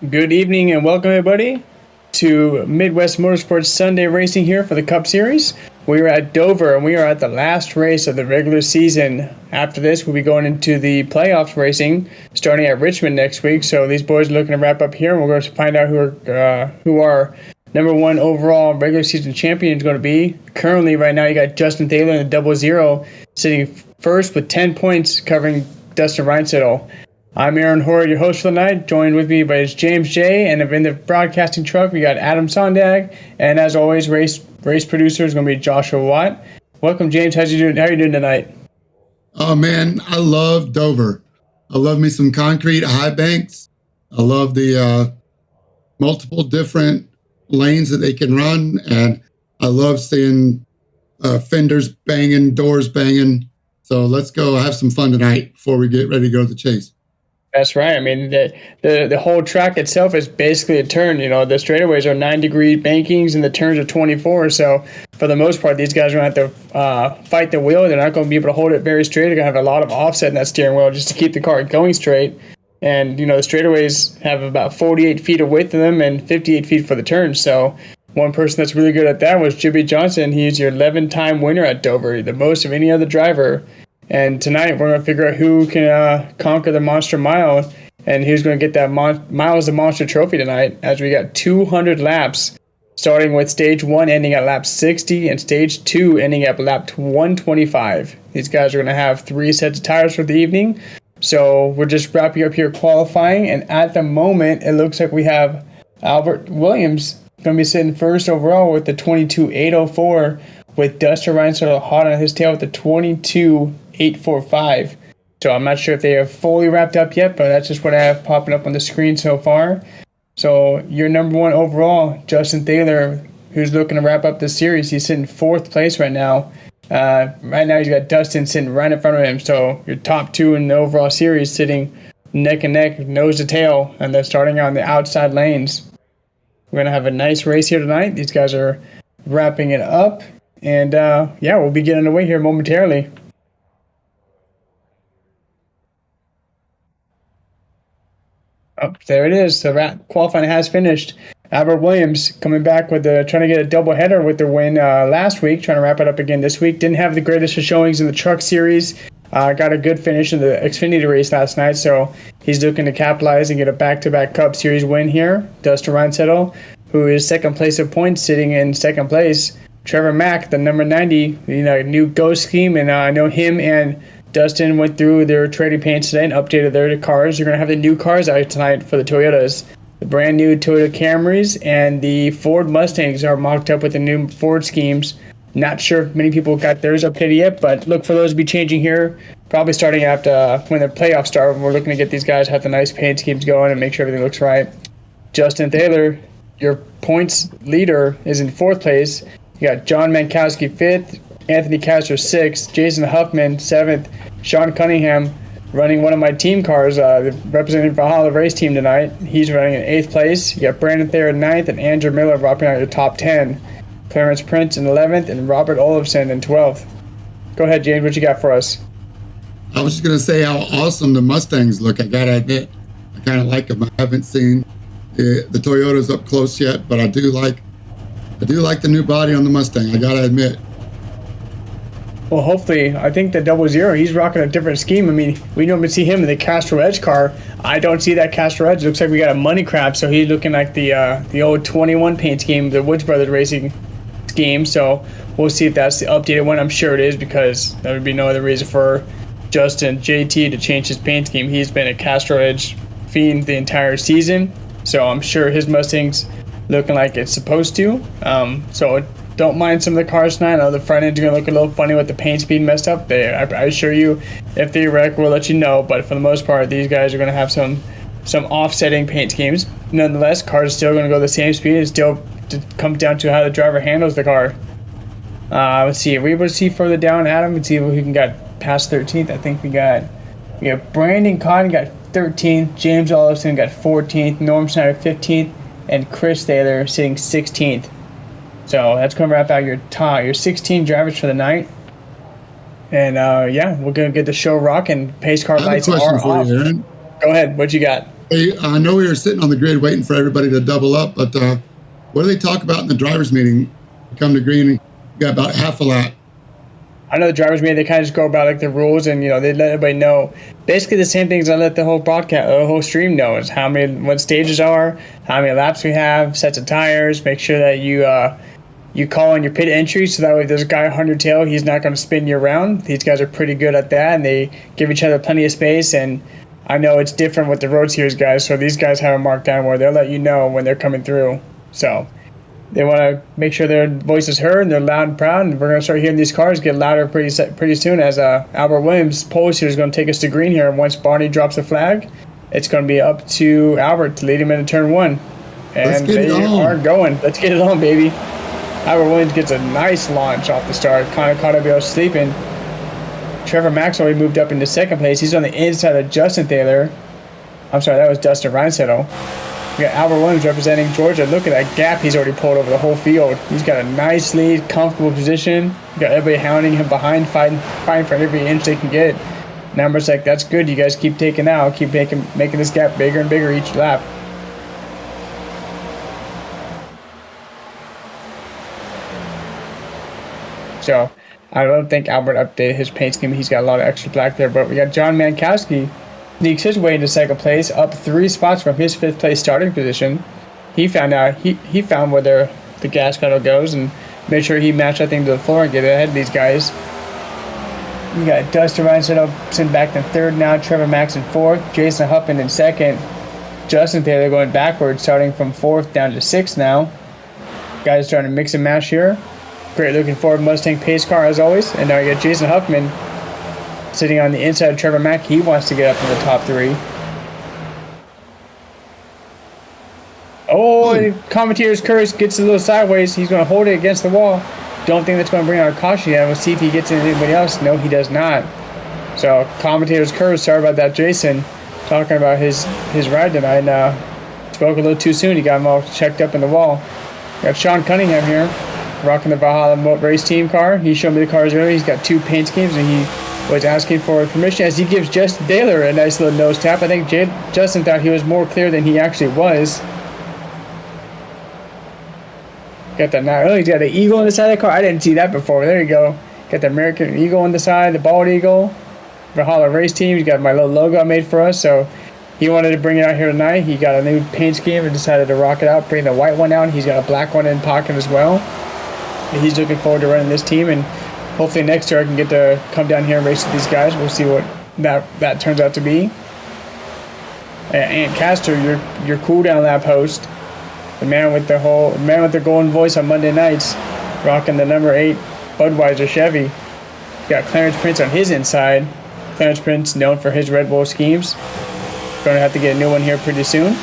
Good evening and welcome everybody to Midwest Motorsports Sunday Racing here for the Cup Series. We are at Dover and we are at the last race of the regular season. After this, we'll be going into the playoffs racing starting at Richmond next week. So these boys are looking to wrap up here and we're going to find out who our number one overall regular season champion is going to be. Currently, right now, you got Justin Thaler in the 00 sitting first with 10 points covering Dustin Reinsettle. I'm Aaron Hoare, your host for the night. Joined with me by James J. And in the broadcasting truck, we got Adam Sondag. And as always, race producer is going to be Joshua Watt. Welcome, James. How are you doing tonight? Oh, man, I love Dover. I love me some concrete high banks. I love the multiple different lanes that they can run. And I love seeing fenders banging, doors banging. So let's go have some fun tonight before we get ready to go to the chase. That's right. I mean, the whole track itself is basically a turn. You know, the straightaways are 9-degree bankings and the turns are 24. So for the most part, these guys are going to have to fight the wheel. They're not going to be able to hold it very straight. They're going to have a lot of offset in that steering wheel just to keep the car going straight. And, you know, the straightaways have about 48 feet of width in them and 58 feet for the turns. So one person that's really good at that was Jimmy Johnson. He's your 11-time winner at Dover, the most of any other driver. And tonight we're going to figure out who can conquer the Monster Mile and who's going to get that Miles the Monster Trophy tonight, as we got 200 laps, starting with Stage 1 ending at lap 60 and Stage 2 ending at lap 125. These guys are going to have 3 sets of tires for the evening. So we're just wrapping up here qualifying, and at the moment it looks like we have Albert Williams going to be sitting first overall with the 22.804, with Dustin Reinsettle hot on his tail with the 22.845. So I'm not sure if they are fully wrapped up yet, but that's just what I have popping up on the screen so far. So your number one overall, Justin Thaler, who's looking to wrap up the series, he's sitting 4th place right now. Right now he's got Dustin sitting right in front of him. So your top 2 in the overall series sitting neck and neck, nose to tail, and they're starting on the outside lanes. We're going to have a nice race here tonight. These guys are wrapping it up. And, we'll be getting away here momentarily. Oh, there it is. The qualifying has finished. Albert Williams coming back with trying to get a doubleheader with their win last week, trying to wrap it up again this week. Didn't have the greatest of showings in the truck series. Got a good finish in the Xfinity race last night, so he's looking to capitalize and get a back-to-back Cup Series win here. Dustin Reinsettle, who is second place of points, sitting in second place. Trevor Mack, the number 90, new Ghost scheme, and I know him and Dustin went through their trading paints today and updated their cars. You're going to have the new cars out tonight for the Toyotas. The brand new Toyota Camrys and the Ford Mustangs are mocked up with the new Ford schemes. Not sure if many people got theirs updated yet, but look for those to be changing here, probably starting after when the playoffs start. We're looking to get these guys have the nice paint schemes going and make sure everything looks right. Justin Thaler, your points leader, is in 4th place. You got John Mankowski 5th, Anthony Castro 6th, Jason Huffman 7th, Sean Cunningham running one of my team cars, representing Valhalla race team tonight. He's running in 8th place. You got Brandon Thayer in 9th and Andrew Miller wrapping out your top 10. Clarence Prince in 11th and Robert Olofsson in 12th. Go ahead, James. What you got for us? I was just going to say how awesome the Mustangs look. I got to admit, I kind of like them. I haven't seen the Toyotas up close yet, but I do like the new body on the Mustang, I gotta admit. Well, hopefully, I think the 00, he's rocking a different scheme. I mean, we normally see him in the Castro Edge car. I don't see that Castro Edge. It looks like we got a money crab, so he's looking like the old 21 paint scheme, the Woods Brothers Racing scheme. So we'll see if that's the updated one. I'm sure it is, because there would be no other reason for Justin JT to change his paint scheme. He's been a Castro Edge fiend the entire season, so I'm sure his Mustang's looking like it's supposed to. So don't mind some of the cars tonight. I know the front end's going to look a little funny with the paint being messed up. I assure you, if they wreck, we'll let you know. But for the most part, these guys are going to have some offsetting paint schemes. Nonetheless, cars are still going to go the same speed. It still comes down to how the driver handles the car. Let's see. Are we able to see further down, Adam? Let's see if we can get past 13th. I think we got Brandon Cotton got 13th. James Olofsson got 14th. Norm Snyder 15th. And Chris Thaler sitting 16th. So that's going to wrap out your 16 drivers for the night. And we're going to get the show rocking. Pace car lights are off. Go ahead. What you got? Hey, I know we were sitting on the grid waiting for everybody to double up, but what do they talk about in the drivers' meeting? You come to green, you got about half a lap. I know the drivers meeting, they kind of just go about like the rules, and they let everybody know basically the same things I let the whole broadcast, the whole stream know, is what stages are, how many laps we have, sets of tires. Make sure that you call on your pit entry, so that way if there's a guy on your tail, he's not going to spin you around. These guys are pretty good at that, and they give each other plenty of space. And I know it's different with the Road Series guys, so these guys have a markdown where they'll let you know when they're coming through. So they want to make sure their voice is heard and they're loud and proud. And we're going to start hearing these cars get louder pretty soon, as Albert Williams' pole here is going to take us to green here. And once Barney drops the flag, it's going to be up to Albert to lead him into turn one. And they are going. Let's get it on, baby. Albert Williams gets a nice launch off the start. Kind of caught everybody sleeping. Trevor Max already moved up into second place. He's on the inside of Justin Taylor. I'm sorry, that was Dustin Reinsettle. We got Albert Williams representing Georgia. Look at that gap he's already pulled over the whole field. He's got a nice lead, comfortable position. You got everybody hounding him behind, fighting for every inch they can get. Numbers like, that's good. You guys keep taking out. Keep making this gap bigger and bigger each lap. So I don't think Albert updated his paint scheme. He's got a lot of extra black there. But we got John Mankowski sneaks his way into second place, up 3 spots from his 5th place starting position. He found where the gas pedal goes and made sure he matched that thing to the floor and get ahead of these guys. We got Dustin Reinsettle sent back in 3rd now, Trevor Max in 4th, Jason Huffman in 2nd, Justin Taylor going backwards, starting from 4th down to 6th now. Guys trying to mix and match here. Great looking Ford Mustang pace car as always. And now you got Jason Huffman sitting on the inside of Trevor Mack. He wants to get up in the top 3. Oh, and commentator's curse gets a little sideways. He's going to hold it against the wall. Don't think that's going to bring out a caution yet. We'll see if he gets into anybody else. No, he does not. So, commentator's curse. Sorry about that, Jason. Talking about his ride tonight. Spoke a little too soon. He got him all checked up in the wall. Got Sean Cunningham here, rocking the Valhalla race team car. He showed me the cars earlier. He's got 2 paint schemes, and he was asking for permission as he gives Justin Taylor a nice little nose tap. I think Justin thought he was more clear than he actually was. Got that now. Oh, he's got an eagle on the side of the car. I didn't see that before. There you go. Got the American Eagle on the side, the bald eagle. Valhalla race team. He's got my little logo I made for us. So he wanted to bring it out here tonight. He got a new paint scheme and decided to rock it out, bring the white one out. He's got a black one in pocket as well. He's looking forward to running this team, and hopefully next year I can get to come down here and race with these guys. We'll see what that turns out to be. Ant Castor, your cool down lap host, the man with the golden voice on Monday nights, rocking the number 8 Budweiser Chevy. Got Clarence Prince on his inside. Clarence Prince known for his Red Bull schemes. Going to have to get a new one here pretty soon.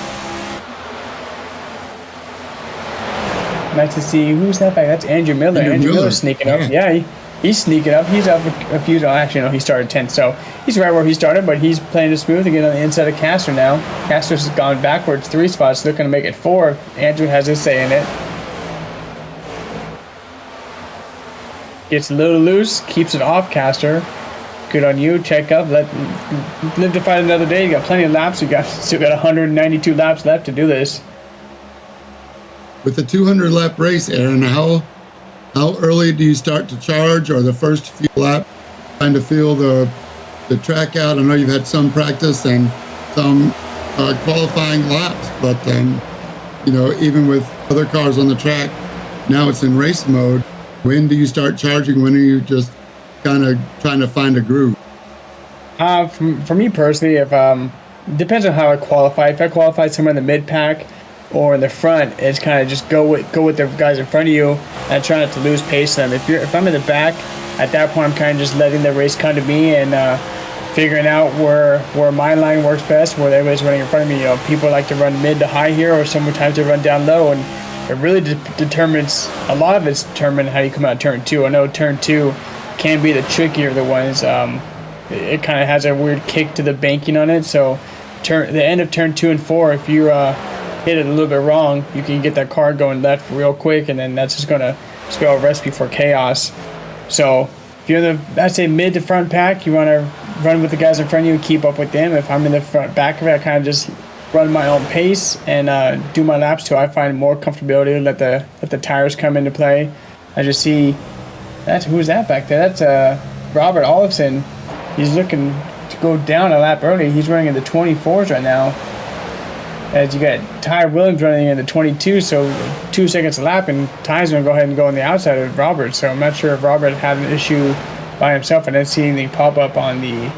Nice to see who's that back. That's Andrew Miller. Andrew Miller sneaking up. Yeah, he's sneaking up. He's up a few. Actually, no, he started 10th, so he's right where he started. But he's playing it smooth and getting on the inside of Castor now. Castor's has gone backwards 3 spots, looking to make it 4. Andrew has his say in it. Gets a little loose, keeps it off Castor. Good on you. Check up. Live to fight another day. You got plenty of laps. You still got 192 laps left to do this. With the 200 lap race, Aaron, how early do you start to charge, or the first few laps, trying to feel the track out? I know you've had some practice and some qualifying laps, but even with other cars on the track, now it's in race mode. When do you start charging? When are you just kind of trying to find a groove? For me personally, if depends on how I qualify. If I qualify somewhere in the mid pack or in the front, it's kind of just go with the guys in front of you and try not to lose pace on them. If I'm in the back, at that point I'm kind of just letting the race come to me and figuring out where my line works best, where everybody's running in front of me. People like to run mid to high here, or sometimes they run down low, and it really determines, a lot of it's determined how you come out of turn 2. I know turn 2 can be the trickier of the ones. It kind of has a weird kick to the banking on it, so the end of turn 2 and 4, if you hit it a little bit wrong, you can get that car going left real quick, and then that's just going to spell a recipe for chaos. So if you're in the, I'd say mid to front pack, you want to run with the guys in front of you and keep up with them. If I'm in the back of it, I kind of just run my own pace and do my laps till I find more comfortability. Let the tires come into play. I just see who's that back there? That's Robert Olofsson. He's looking to go down a lap early. He's running in the 24s right now. As you got Ty Williams running in the 22, so 2 seconds a lap, and Ty's gonna go ahead and go on the outside of Robert. So I'm not sure if Robert had an issue by himself. I didn't see anything pop up on the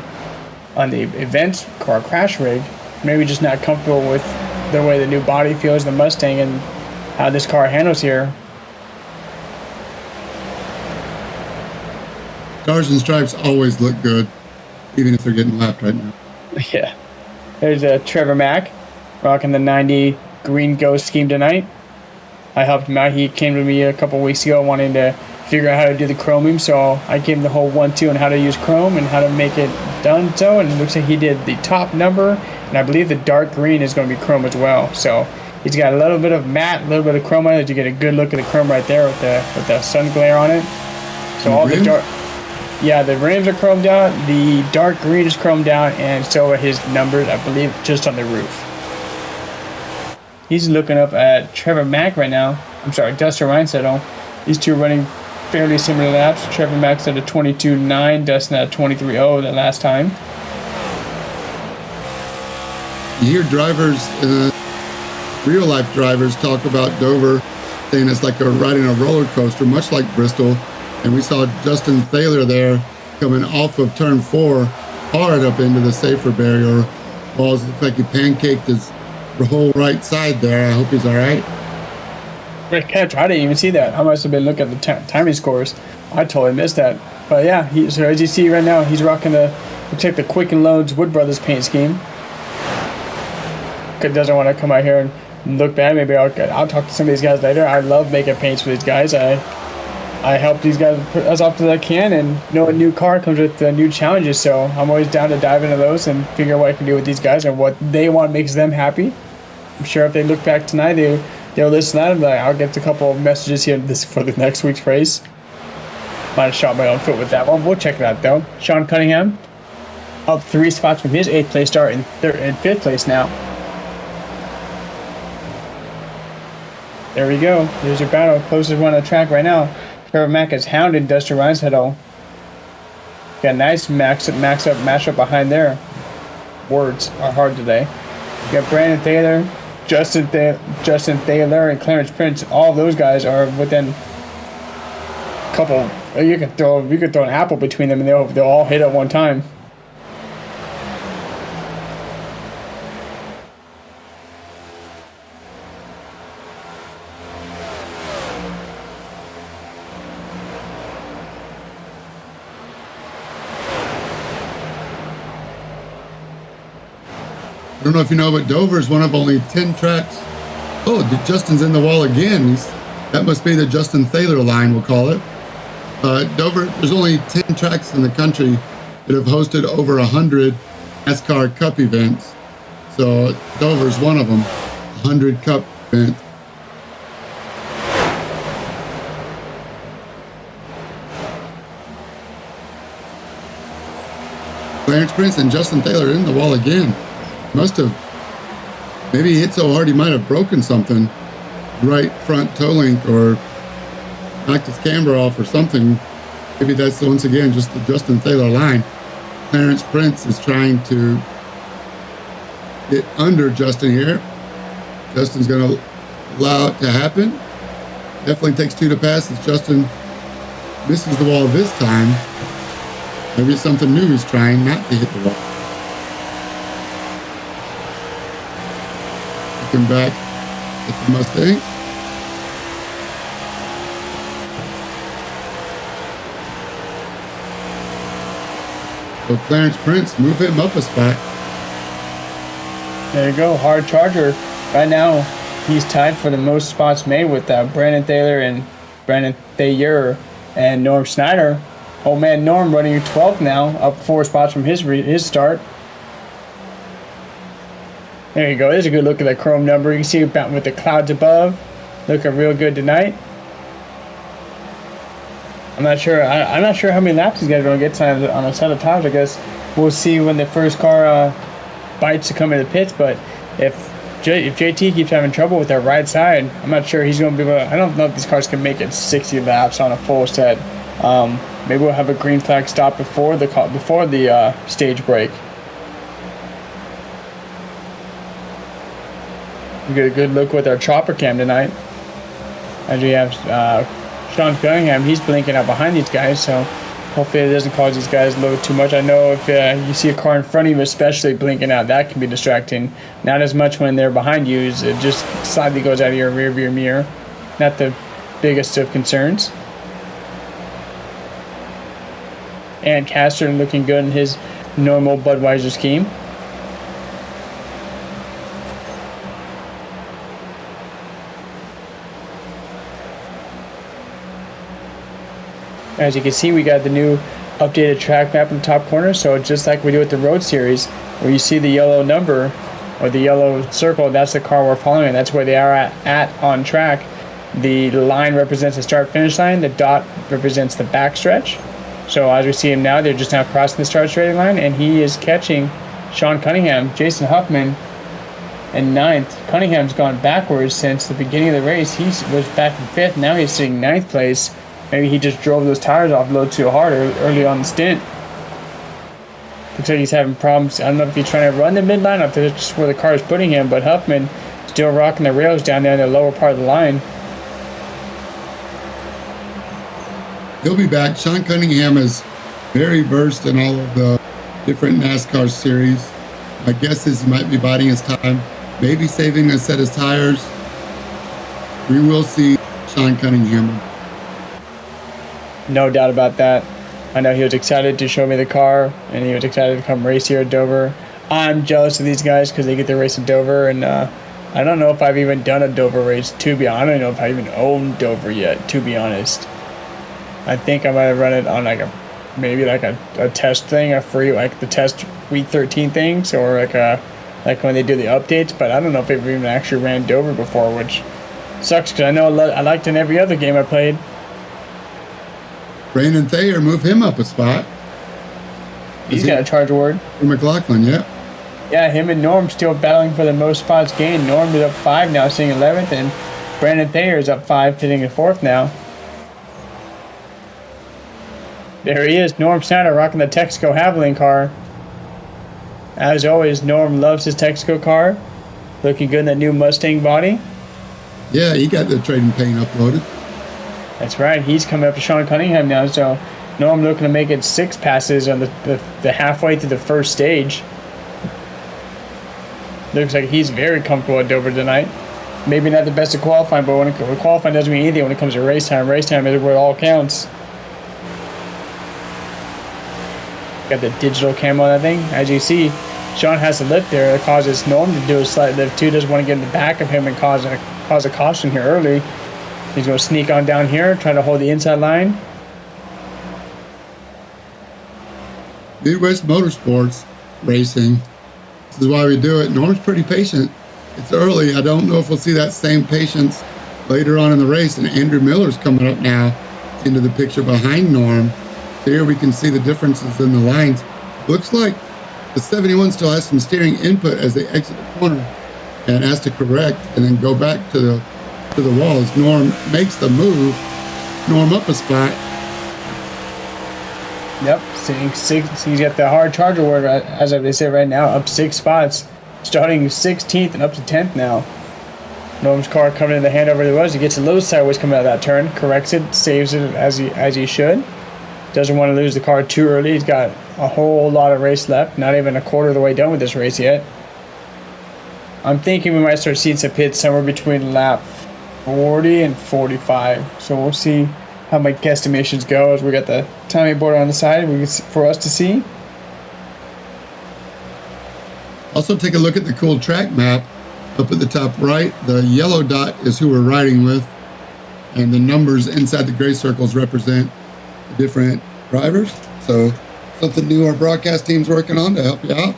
event car crash rig. Maybe just not comfortable with the way the new body feels, the Mustang, and how this car handles here. Stars and stripes always look good, even if they're getting lapped right now. Yeah. There's Trevor Mack rocking the 90 green ghost scheme tonight. I helped him out. He came to me a couple weeks ago wanting to figure out how to do the chromium, so I gave him the whole 1-2 on how to use chrome and how to make it done so, and it looks like he did the top number, and I believe the dark green is going to be chrome as well. So he's got a little bit of matte, a little bit of chrome on it. You get a good look at the chrome right there with the sun glare on it. So all the dark... Yeah, the rims are chromed out, the dark green is chromed out, and so are his numbers, I believe, just on the roof. He's looking up at Trevor Mack right now. I'm sorry, Dustin Reinsettle. These two running fairly similar laps. Trevor Mack's at a 22.9, Dustin at a 23.0 the last time. You hear drivers, real life drivers, talk about Dover, saying it's like riding a roller coaster, much like Bristol. And we saw Justin Thaler there coming off of turn 4, hard up into the safer barrier. Balls look like he pancaked his whole right side there. I hope he's all right. Great catch. I didn't even see that. I must have been looking at the timing scores. I totally missed that. But yeah, so as you see right now, he's rocking looks like the Quicken Loans Wood Brothers paint scheme. Good doesn't want to come out here and look bad. Maybe I'll talk to some of these guys later. I love making paints for these guys. I help these guys as often as I can, and a new car comes with new challenges, so I'm always down to dive into those and figure out what I can do with these guys and what they want makes them happy. I'm sure if they look back tonight, they'll listen to that and be like, I'll get a couple of messages here for the next week's race. Might have shot my own foot with that one. We'll check it out though. Sean Cunningham up 3 spots from his 8th place start in 5th place now. There we go. There's your battle. Closest one on the track right now. Trevor Mack has hounded Dustin Reinsettle. Got a nice matchup behind there. Words are hard today. You got Brandon Thaler, Justin Thaler, and Clarence Prince. All of those guys are within a couple. You could throw an apple between them, and they'll all hit at one time. I don't know if you know, but Dover is one of only 10 tracks. Oh, Justin's in the wall again. That must be the Justin Thaler line, we'll call it. Dover, there's only 10 tracks in the country that have hosted over 100 NASCAR Cup events. So Dover's one of them, 100 Cup events. Clarence Prince and Justin Thaler in the wall again. Must have, maybe he hit so hard he might have broken something, right front toe link, or knocked his camber off or something. Maybe that's once again just the Justin Thaler line. Clarence Prince is trying to get under Justin here. Justin's going to allow it to happen. Definitely takes 2 to pass as Justin misses the wall this time. Maybe it's something new he's trying, not to hit the wall. Looking back at the Mustang. So Clarence Prince, move him up a spot. There you go, hard charger. Right now, he's tied for the most spots made with Brandon Thaler and Norm Snyder. Old man Norm running 12th now, up 4 spots from his start. There you go. There's a good look at that chrome number. You can see it with the clouds above. Looking real good tonight. I'm not sure how many laps these guys are going to get tonight on a set of tires. I guess we'll see when the first car bites to come into the pits. But if JT keeps having trouble with that right side, I'm not sure he's going to be able to. I don't know if these cars can make it 60 laps on a full set. Maybe we'll have a green flag stop before the stage break. We get a good look with our chopper cam tonight. As we have Sean Cunningham, he's blinking out behind these guys, so hopefully it doesn't cause these guys to load too much. I know if you see a car in front of you, especially blinking out, that can be distracting. Not as much when they're behind you, it just slightly goes out of your rear view mirror. Not the biggest of concerns. And Caster looking good in his normal Budweiser scheme. As you can see, we got the new updated track map in the top corner. So just like we do with the Road Series, where you see the yellow number or the yellow circle, that's the car we're following. That's where they are at on track. The line represents the start-finish line. The dot represents the backstretch. So as we see him now, they're just now crossing the start-straight line, and he is catching Sean Cunningham, Jason Huffman in 9th. Cunningham's gone backwards since the beginning of the race. He was back in 5th. Now he's sitting 9th place. Maybe he just drove those tires off a little too hard early on the stint. Looks like he's having problems. I don't know if he's trying to run the midline or if that's just where the car is putting him, but Huffman still rocking the rails down there in the lower part of the line. He'll be back. Sean Cunningham is very versed in all of the different NASCAR series. My guess is he might be biding his time, maybe saving a set of tires. We will see Sean Cunningham. No doubt about that. I know he was excited to show me the car, and he was excited to come race here at Dover. I'm jealous of these guys because they get to race in Dover, and I don't know if I've even done a Dover race, to be honest. I don't know if I even own Dover yet, to be honest. I think I might have run it on maybe a test thing, a free, like the test week 13 things, or like when they do the updates, but I don't know if I've even actually ran Dover before, which sucks because I know I liked in every other game I played. Brandon Thayer, move him up a spot. He's got a charge award. For McLaughlin, yeah. Yeah, him and Norm still battling for the most spots gained. Norm is up 5 now, sitting 11th, and Brandon Thayer is up 5, sitting in 4th now. There he is, Norm Snyder rocking the Texaco Havoline car. As always, Norm loves his Texaco car. Looking good in that new Mustang body. Yeah, he got the trading paint uploaded. That's right. He's coming up to Sean Cunningham now, so Norm looking to make it 6 passes on the halfway through the first stage. Looks like he's very comfortable at Dover tonight. Maybe not the best at qualifying, but when qualifying doesn't mean anything when it comes to race time. Race time is where it all counts. Got the digital cam on that thing. As you see, Sean has a lift there. It causes Norm to do a slight lift too. Doesn't want to get in the back of him and cause a caution here early. He's going to sneak on down here, try to hold the inside line. Midwest Motorsports Racing. This is why we do it. Norm's pretty patient. It's early. I don't know if we'll see that same patience later on in the race. And Andrew Miller's coming up now into the picture behind Norm. So here we can see the differences in the lines. Looks like the 71 still has some steering input as they exit the corner and has to correct and then go back to the walls. Norm makes the move. Norm up a spot. Yep, he's got the hard charge award, as they say right now, up 6 spots. Starting 16th and up to 10th now. Norm's car coming in the handover he was. He gets a little sideways coming out of that turn, corrects it, saves it as he should. Doesn't want to lose the car too early. He's got a whole lot of race left, not even a quarter of the way done with this race yet. I'm thinking we might start seeing some pits somewhere between lap 40 and 45. So we'll see how my guesstimations go as we got the timing board on the side for us to see. Also take a look at the cool track map up at the top right. The yellow dot is who we're riding with, and the numbers inside the gray circles represent the different drivers. So something new our broadcast team's working on to help you out.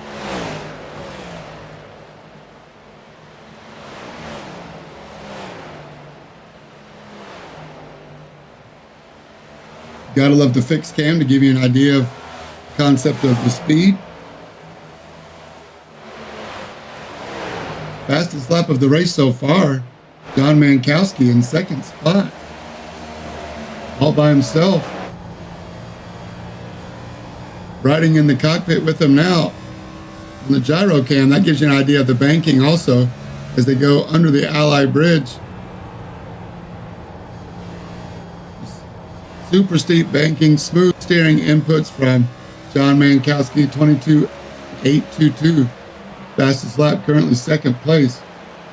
Gotta love the fixed cam to give you an idea of concept of the speed. Fastest lap of the race so far, John Mankowski in second spot. All by himself. Riding in the cockpit with him now on the gyro cam. That gives you an idea of the banking also as they go under the Ally Bridge. Super steep banking, smooth steering inputs from John Mankowski, 22.822. Fastest lap, currently second place.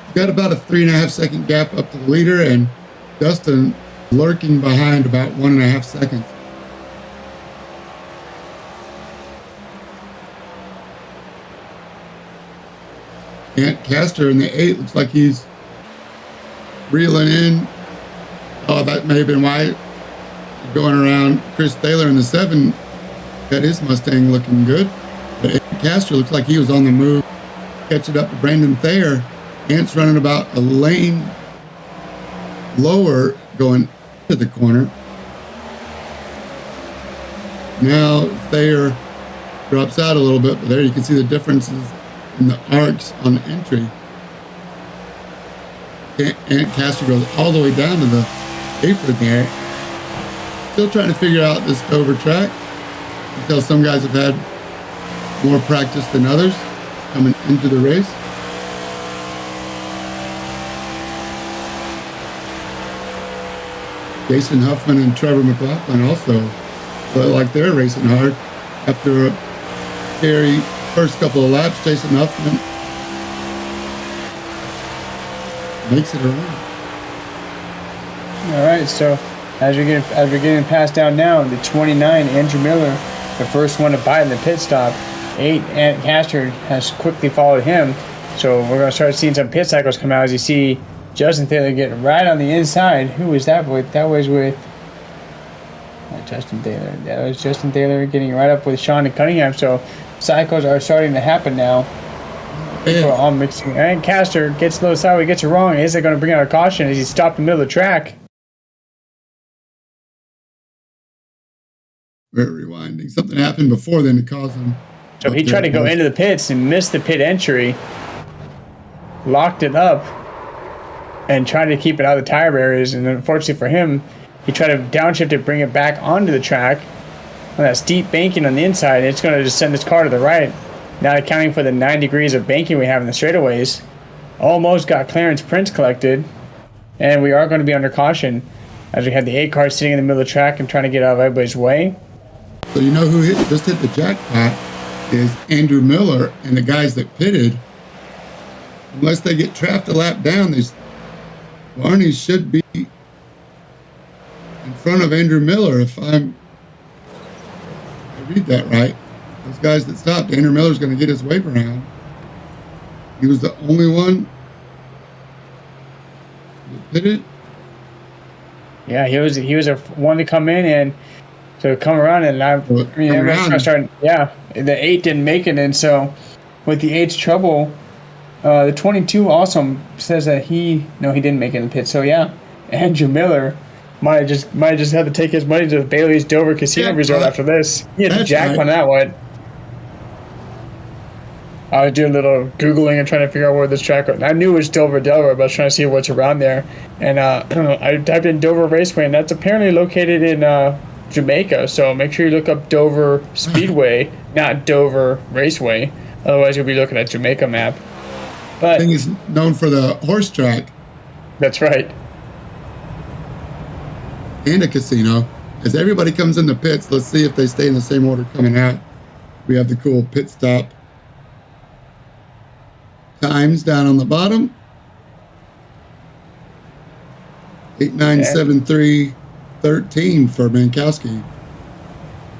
He's got about a 3.5 second gap up to the leader, and Dustin lurking behind about 1.5 seconds. Ant Castor in the 8 looks like he's reeling in. Oh, that may have been why going around. Chris Thaler in the 7 got his Mustang looking good. But Ant Castor looks like he was on the move. Catching up to Brandon Thayer. Ant's running about a lane lower going to the corner. Now Thayer drops out a little bit, but there you can see the differences in the arcs on the entry. Ant Castor goes all the way down to the apron there. Still trying to figure out this Dover track. Until some guys have had more practice than others coming into the race. Jason Huffman and Trevor McLaughlin also look like they're racing hard. After a scary first couple of laps, Jason Huffman makes it around. All right, so as we're getting passed down now, the 29, Andrew Miller, the first one to bite in the pit stop. 8, Ant Castor has quickly followed him. So we're going to start seeing some pit cycles come out as you see Justin Taylor get right on the inside. Who was that with? That was with Justin Taylor. That was Justin Taylor getting right up with Sean Cunningham. So cycles are starting to happen now. People are all mixing. Ant Castor gets a little sideways, gets it wrong. Is it going to bring out a caution as he stopped in the middle of the track? We're rewinding. Something happened before then to cause him. So he tried to go into the pits and missed the pit entry, locked it up, and tried to keep it out of the tire barriers. And unfortunately for him, he tried to downshift it, bring it back onto the track on that steep banking on the inside. It's going to just send this car to the right. Not accounting for the 9 degrees of banking we have in the straightaways. Almost got clearance prints collected, and we are going to be under caution as we have the 8 cars sitting in the middle of the track and trying to get out of everybody's way. So you know who just hit the jackpot is Andrew Miller and the guys that pitted. Unless they get trapped a lap down, Barney should be in front of Andrew Miller if I read that right. Those guys that stopped, Andrew Miller's going to get his wave around. He was the only one that pitted. Yeah, he was a one to come in and to come around, and everybody's starting. Yeah, the 8 didn't make it, and so with the 8's trouble, the 22 also says that he didn't make it in the pit. So yeah, Andrew Miller might just have to take his money to the Bailey's Dover Casino Resort after this. He had the jackpot on that one. I was doing a little Googling and trying to figure out where this track was. I knew it was Dover, but I was trying to see what's around there. And I typed in Dover Raceway, and that's apparently located in Jamaica. So make sure you look up Dover Speedway, not Dover Raceway. Otherwise, you'll be looking at Jamaica map. But I think he's known for the horse track. That's right. And a casino. As everybody comes in the pits, let's see if they stay in the same order coming out. We have the cool pit stop times down on the bottom. 8:9:73:13 for Mankowski.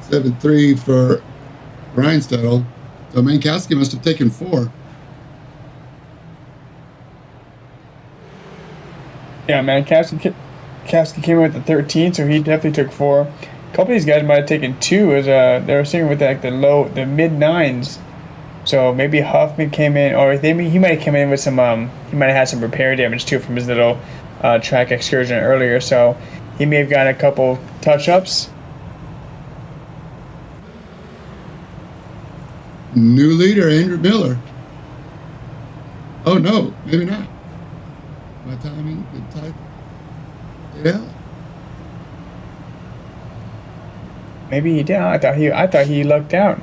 7:3 for Reinstedel. So Mankowski must have taken 4. Yeah, Mankowski came in with the 13, so he definitely took 4. A couple of these guys might have taken 2, as they were sitting with like the mid 9s. So maybe Huffman came in, or he might have come in with some. He might have had some repair damage too from his little track excursion earlier. So he may have gotten a couple touch-ups. New leader Andrew Miller. Oh no, maybe not. My timing, good time. Yeah. Maybe he did. I thought he lucked out.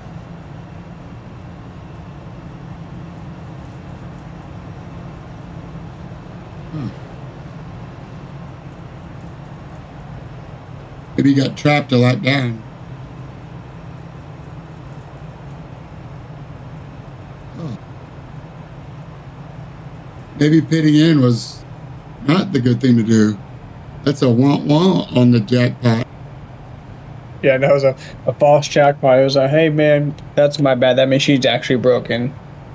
Maybe he got trapped a lap down. Oh. Maybe pitting in was not the good thing to do. That's a wah-wah on the jackpot. Yeah, that was a false jackpot. It was like, hey man, that's my bad. That machine's actually broken.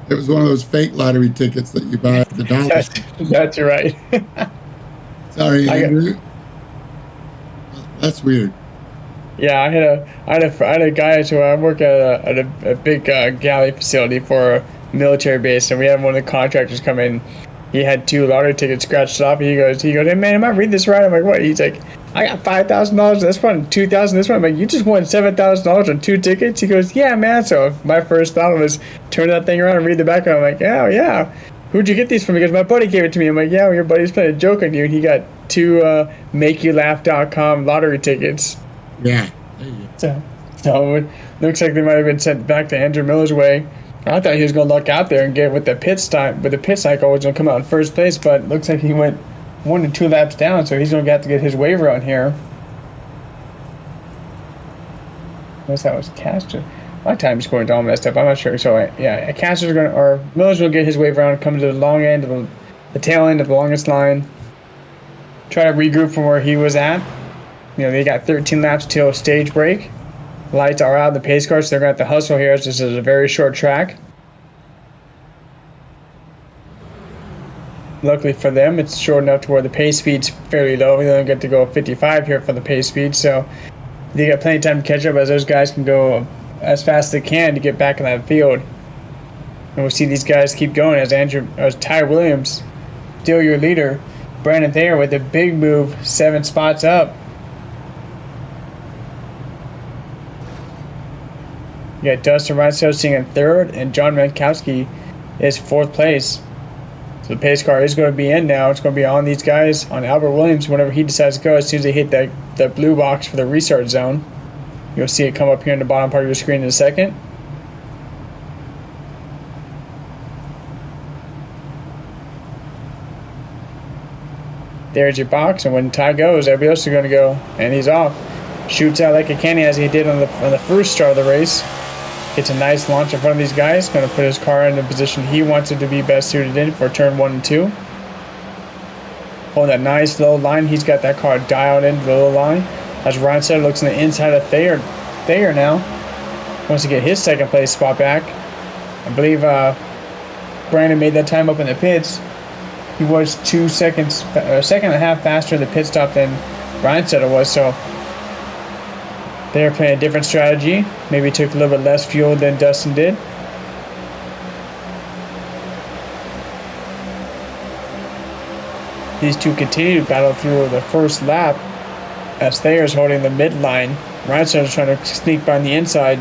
It was one of those fake lottery tickets that you buy at the dollar. That's right. Sorry, Andrew. That's weird. Yeah, I had a guy who I work at a big galley facility for a military base, and we had one of the contractors come in. He had 2 lottery tickets scratched off. He goes, hey man, am I reading this right? I'm like, what? He's like, I got $5,000 this one, $2,000 this one. I'm like, you just won $7,000 on 2 tickets? He goes, yeah, man. So my first thought was turn that thing around and read the back. I'm like, oh yeah. Who'd you get these from? Because my buddy gave it to me. I'm like, yeah, well, your buddy's playing a joke on you, and he got 2 MakeYouLaugh.com lottery tickets. Yeah. So it looks like they might have been sent back to Andrew Miller's way. I thought he was going to luck out there and get with the pit cycle, was going to come out in first place, but it looks like he went 1 to 2 laps down, so he's going to have to get his waiver on here. Unless that was Caster. My time scoring's all messed up. I'm not sure. So yeah, Caster's going to, or Miller's going to get his waiver on, come to the long end of the tail end of the longest line. Try to regroup from where he was at. You know, they got 13 laps till stage break. Lights are out of the pace car, so they're going to have to hustle here as this is a very short track. Luckily for them, it's short enough to where the pace speed's fairly low. We only get to go 55 here for the pace speed, so they got plenty of time to catch up as those guys can go as fast as they can to get back in that field. And we'll see these guys keep going as Ty Williams, still your leader. Brandon Thayer with a big move, 7 spots up. You got Dustin Reinstedt sitting in 3rd, and John Mankowski is 4th place. So the pace car is going to be in now. It's going to be on these guys, on Albert Williams, whenever he decides to go, as soon as they hit that blue box for the restart zone. You'll see it come up here in the bottom part of your screen in a second. There's your box, and when Ty goes, everybody else is going to go, and he's off. Shoots out like a cannon as he did on the first start of the race. Gets a nice launch in front of these guys. Going to put his car in the position he wants it to be best suited in for turn 1 and 2. Holding that nice low line. He's got that car dialed into the low line. As Ryan said, looks on the inside of Thayer now. Wants to get his 2nd place spot back. I believe Brandon made that time up in the pits. He was 2 seconds, a second and a half faster in the pit stop than Ryan said it was. So they're playing a different strategy. Maybe took a little bit less fuel than Dustin did. These two continue to battle through the first lap as Thayer's holding the midline. Reinstein's trying to sneak by on the inside.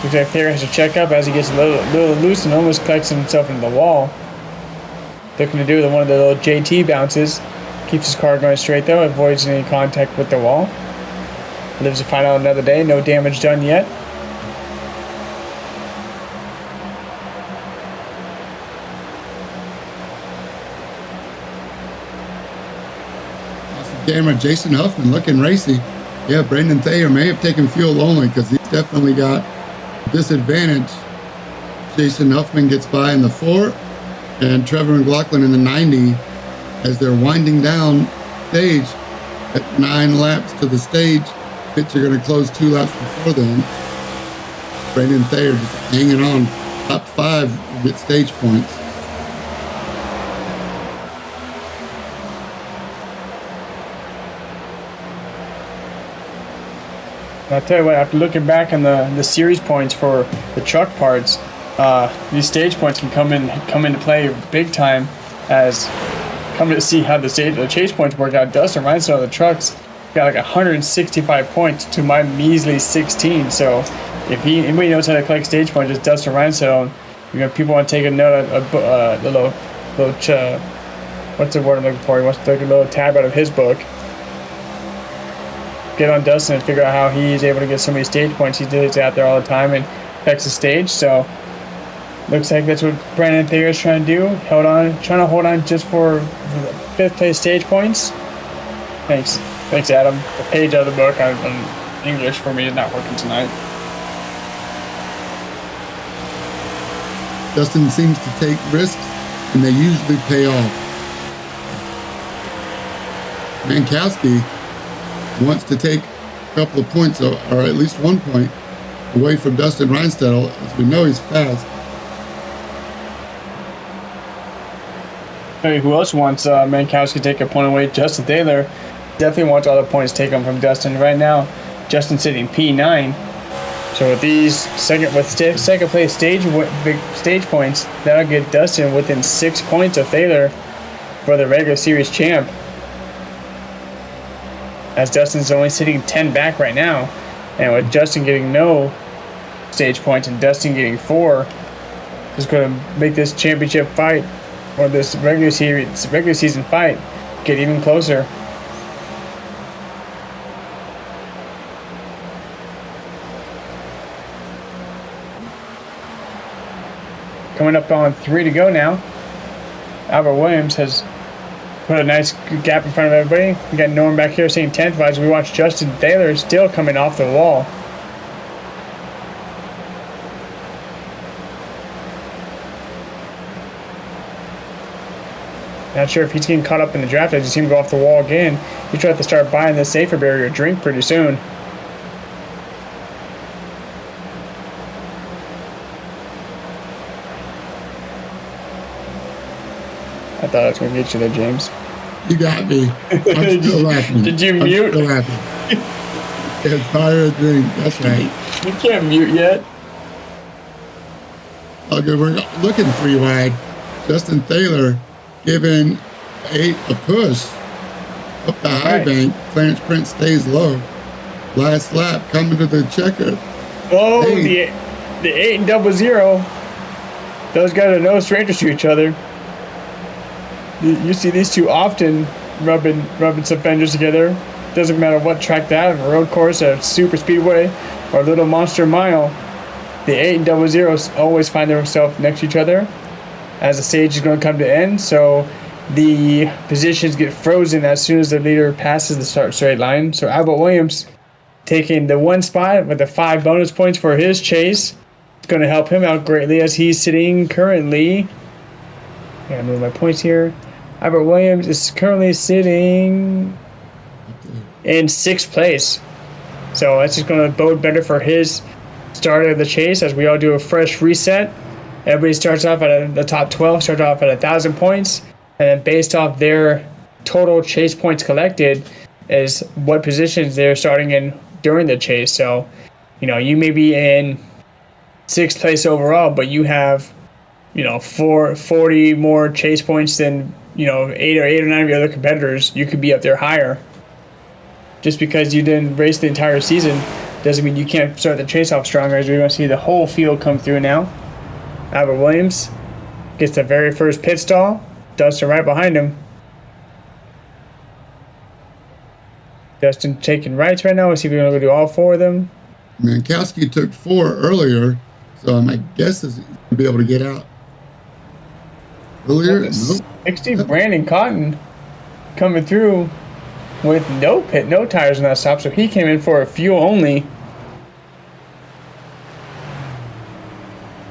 Looks like Thayer has to check up as he gets a little loose and almost collects himself into the wall. Looking to do one of the little JT bounces. Keeps his car going straight though, avoids any contact with the wall. Lives to find out another day, no damage done yet. Awesome camera, Jason Huffman looking racy. Yeah, Brandon Thayer may have taken fuel only because he's definitely got disadvantage. Jason Huffman gets by in the 4, and Trevor McLaughlin in the 90 as they're winding down stage at 9 laps to the stage. Pits are going to close 2 laps before them. Brandon Thayer just hanging on. Top 5 will get stage points. I'll tell you what, after looking back on the series points for the truck parts, these stage points can come into play big time as coming to see how the chase points work out. Dustin Reinstedt on the trucks got like 165 points to my measly 16. So if anybody knows how to collect stage points, it's Dustin Reinstedt People want to take a note of the little what's the word I'm looking for? He wants to take a little tab out of his book, get on Dustin and figure out how he's able to get so many stage points. He's out there all the time and affects the stage. So looks like that's what Brandon Thayer is trying to do. Trying to hold on just for 5th place stage points. Thanks, Adam. The page out of the book on English for me is not working tonight. Dustin seems to take risks, and they usually pay off. Mankowski wants to take a couple of points, or at least 1 point, away from Dustin Reinstedel. As we know, he's fast. Hey, who else wants Mankowski to take a point away? Justin Taylor definitely wants all the points taken from Dustin right now. Justin sitting P9. So with these second place stage points, that'll get Dustin within 6 points of Thayer for the regular series champ. As Dustin's only sitting 10 back right now, and with Justin getting no stage points and Dustin getting 4, is going to make this championship fight or this regular season fight get even closer. Coming up on 3 to go now. Albert Williams has put a nice gap in front of everybody. We got Norm back here saying 10th, as we watch Justin Taylor still coming off the wall. Not sure if he's getting caught up in the draft. I just see him go off the wall again. He's trying to start buying the safer barrier drink pretty soon. I thought I was going to get you there, James. You got me. I'm still laughing. Did you mute? I'm still laughing. It's fire a drink. That's right. You can't mute yet. Okay, we're looking 3 wide. Justin Taylor giving 8 a push up the high bank. Clarence Prince stays low. Last lap coming to the checker. Oh, the 8 and 00. Those guys are no strangers to each other. You see these two often rubbing some fenders together. Doesn't matter what track that, a road course, a super speedway, or a little monster mile. The 8 and 00s always find themselves next to each other as the stage is going to come to end. So the positions get frozen as soon as the leader passes the start straight line. So Albert Williams taking the 1 spot with the 5 bonus points for his chase. It's going to help him out greatly as he's sitting currently. Yeah, move my points here. Albert Williams is currently sitting in 6th place. So that's just going to bode better for his start of the chase as we all do a fresh reset. Everybody starts off at the top 12, starts off at 1,000 points. And then based off their total chase points collected is what positions they're starting in during the chase. So, you may be in 6th place overall, but you have, 40 more chase points than, 8 or 9 of your other competitors. You could be up there higher. Just because you didn't race the entire season doesn't mean you can't start the chase off stronger, as we're going to see the whole field come through now. Albert Williams gets the very first pit stall. Dustin right behind him. Dustin taking rights right now. We'll see if we're going to do all 4 of them. Mankowski took 4 earlier, so my guess is he's going to be able to get out. Earlier? Nope. 60, Brandon Cotton coming through with no tires on that stop, so he came in for a fuel only.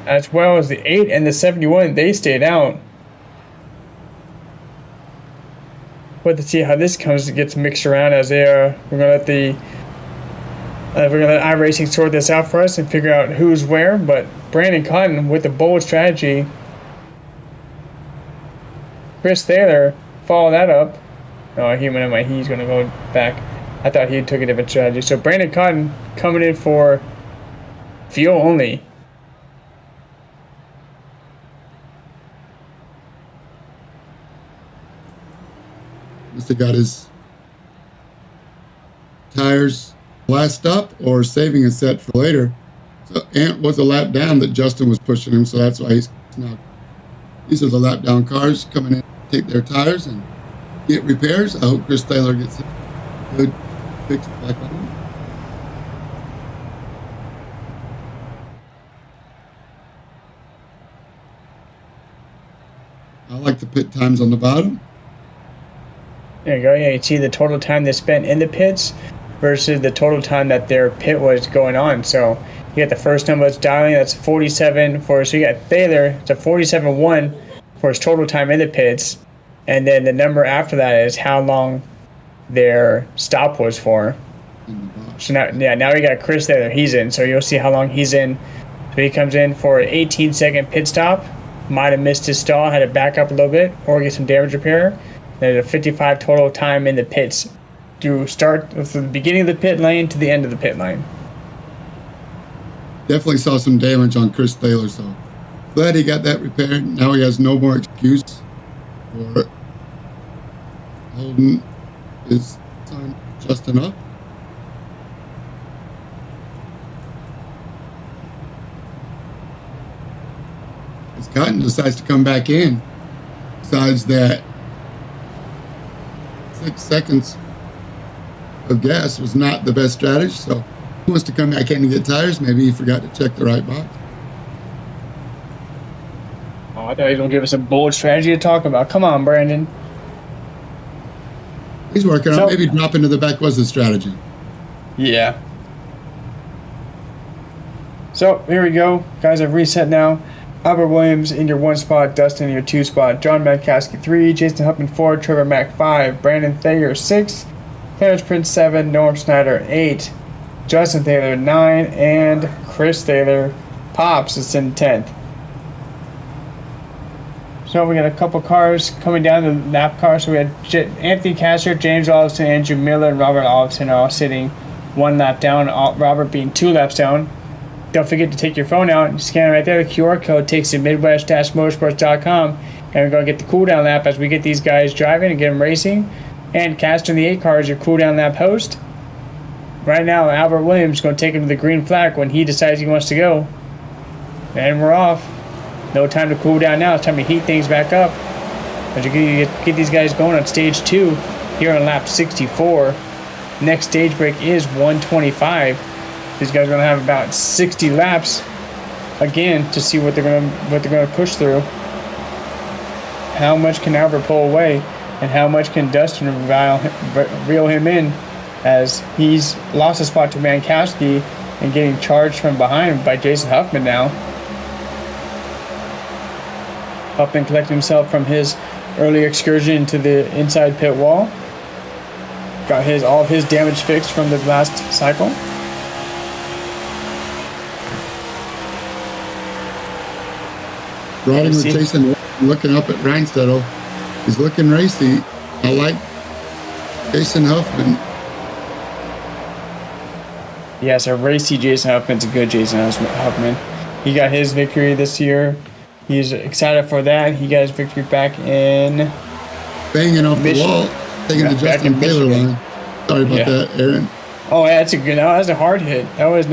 As well as the 8 and the 71, they stayed out. But to see how this gets mixed around as they are. We're gonna let iRacing sort this out for us and figure out who's where. But Brandon Cotton with the bold strategy. Chris Thayer followed that up. Oh, he's gonna go back. I thought he took a different strategy. So Brandon Cotton coming in for fuel only. Must have got his tires last up or saving a set for later. So Ant was a lap down that Justin was pushing him, so that's why he's now. These are the lap down cars coming in to take their tires and get repairs. I hope Chris Taylor gets a good fix back on him. I like the pit times on the bottom. There you go. Yeah, you see the total time they spent in the pits versus the total time that their pit was going on. So you got the first number that's dialing, that's 47 for, so you got Thaler, it's a 47.1 for his total time in the pits. And then the number after that is how long their stop was for. So now we got Chris there. He's in. So you'll see how long he's in. So he comes in for an 18-second pit stop. Might have missed his stall, had to back up a little bit or get some damage repair. There's a 55 total time in the pits to start from the beginning of the pit lane to the end of the pit lane. Definitely saw some damage on Chris Taylor, so glad he got that repaired. Now he has no more excuse for holding his son Justin up. As Cotton decides to come back in, decides that 6 seconds of gas was not the best strategy, so he wants to come back in and get tires. Maybe he forgot to check the right box. Oh, I thought he was going to give us a bold strategy to talk about. Come on, Brandon. He's working on maybe dropping to the back was the strategy. Yeah. So here we go. Guys, I've reset now. Albert Williams in your 1 spot, Dustin in your 2 spot, John Mankowski 3, Jason Huffman 4, Trevor Mack 5, Brandon Thayer 6, Clarence Prince 7, Norm Snyder 8, Justin Taylor 9, and Chris Taylor Pops is in 10th. So we got a couple cars coming down the lap car. So we had Anthony Castor, James Olson, Andrew Miller, and Robert Olson are all sitting 1 lap down, Robert being 2 laps down. Don't forget to take your phone out and scan right there. The QR code takes you to midwest-motorsports.com, and we're going to get the cooldown lap as we get these guys driving and get them racing. And Castor in the 8 car is your cooldown lap host. Right now, Albert Williams is going to take him to the green flag when he decides he wants to go. And we're off. No time to cool down now. It's time to heat things back up. As you get these guys going on stage 2 here on lap 64. Next stage break is 125. These guys are going to have about 60 laps again to see what they're going to push through. How much can Albert pull away, and how much can Dustin reel him in, as he's lost a spot to Mankowski and getting charged from behind by Jason Huffman now. Huffman collected himself from his early excursion into the inside pit wall. Got all of his damage fixed from the last cycle. Riding with Jason, looking up at Reinstedel. He's looking racy. I like Jason Huffman. Yes, a racy Jason Huffman's a good Jason Huffman. He got his victory this year. He's excited for that. He got his victory back in banging off the wall, taking the Justin Taylor line. Sorry about that, Aaron. Oh, yeah, that's a hard hit. That was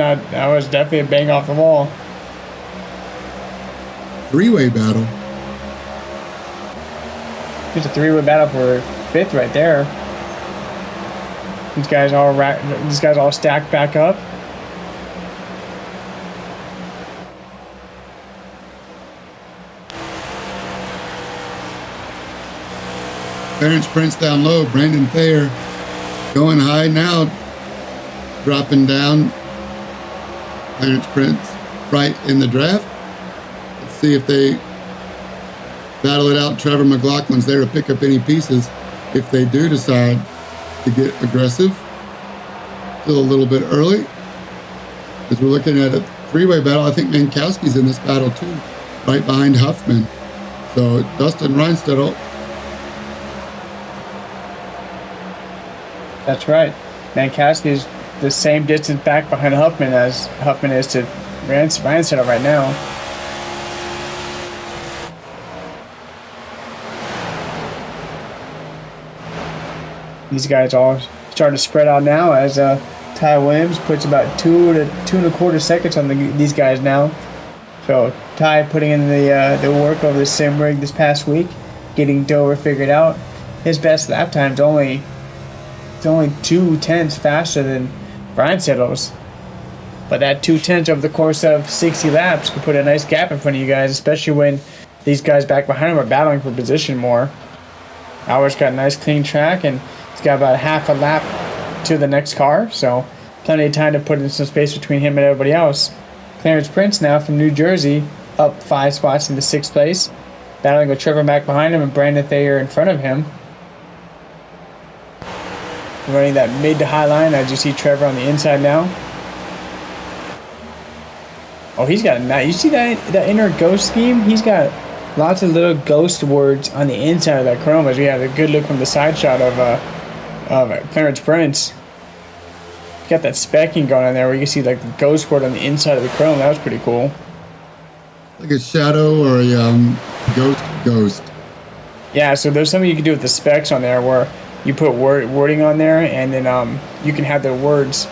definitely a bang off the wall. Three-way battle. It's a 3-way battle for 5th right there. These guys all stacked back up. Clarence Prince down low. Brandon Thayer going high now. Dropping down. Clarence Prince right in the draft. Let's see if they battle it out. Trevor McLaughlin's there to pick up any pieces if they do decide to get aggressive. Still a little bit early. As we're looking at a 3-way battle, I think Mankowski's in this battle too, right behind Huffman. So Dustin Reinstedel. That's right. Mankowski is the same distance back behind Huffman as Huffman is to Reinstedel right now. These guys all starting to spread out now as Ty Williams puts about 2 to 2.25 seconds on these guys now. So Ty putting in the work over the sim rig this past week, getting Dover figured out. His best lap time's only 2 tenths faster than Brian Settles. But that 2 tenths over the course of 60 laps could put a nice gap in front of you guys, especially when these guys back behind him are battling for position more. Albert's got a nice clean track, and he's got about half a lap to the next car, so plenty of time to put in some space between him and everybody else. Clarence Prince now from New Jersey, up 5 spots into 6th place, battling with Trevor Mack behind him and Brandon Thayer in front of him. Running that mid to high line as you see Trevor on the inside now. Oh, he's got a nice. You see that inner ghost scheme? He's got lots of little ghost words on the inside of that chrome as we have a good look from the side shot of Clarence Prince. Got that specking going on there where you can see like the ghost word on the inside of the chrome. That was pretty cool. Like a shadow or a ghost. Yeah, so there's something you can do with the specs on there where you put wording on there, and then you can have the words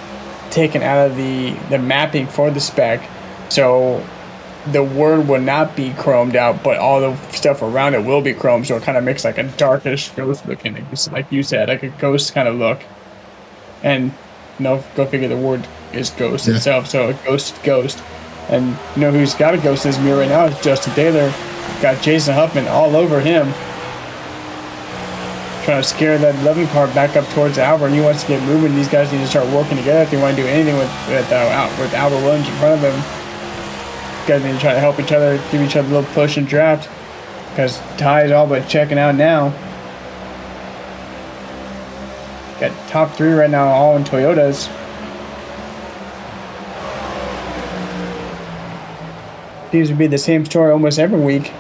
taken out of the mapping for the spec. So the word will not be chromed out, but all the stuff around it will be chromed. So it kind of makes like a darkish ghost looking, like you said, like a ghost kind of look. And go figure, the word is ghost itself. So a ghost. And you know who's got a ghost in his mirror right now is Justin Taylor. Got Jason Huffman all over him, trying to scare that 11 car back up towards Albert. He wants to get moving. These guys need to start working together if they want to do anything with Albert Williams in front of them. These guys need to try to help each other, give each other a little push and draft, because Ty is all but checking out now. Got top 3 right now, all in Toyotas. Seems to be the same story almost every week.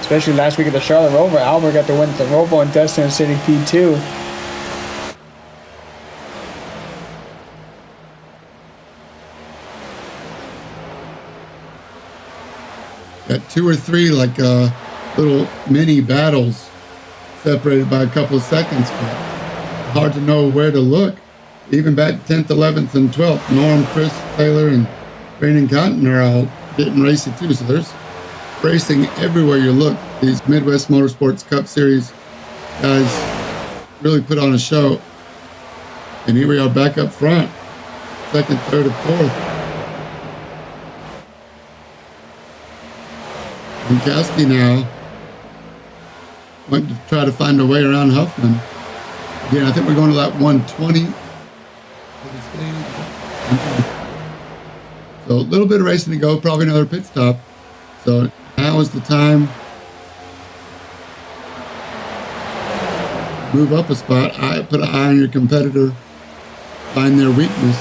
Especially last week at the Charlotte Roval. Albert got the win at the Roval and Dustin sitting P2. Got 2 or 3 like little mini battles separated by a couple of seconds, but hard to know where to look. Even back 10th, 11th, and 12th, Norm, Chris Taylor, and Brandon Cotton are all getting racy too. So there's racing everywhere you look. These Midwest Motorsports Cup Series guys really put on a show. And here we are back up front, 2nd, 3rd, and 4th. And Kasky now went to try to find a way around Huffman. Again, I think we're going to lap 120. So a little bit of racing to go, probably another pit stop. So now is the time. Move up a spot. Put an eye on your competitor. Find their weakness.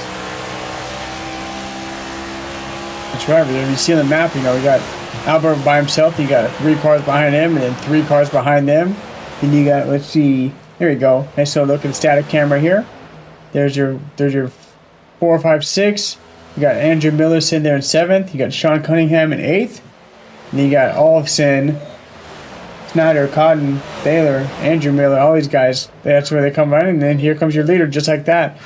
That's right. If you see on the map, we got Albert by himself. You got 3 cars behind him, and then 3 cars behind them. And you got, let's see, there we go. Nice little look at the static camera here. There's your 4, 5, 6. You got Andrew Miller sitting there in 7th. You got Sean Cunningham in 8th. And then you got Olafson, Snyder, Cotton, Baylor, Andrew Miller, all these guys. That's where they come running. And then here comes your leader, just like that.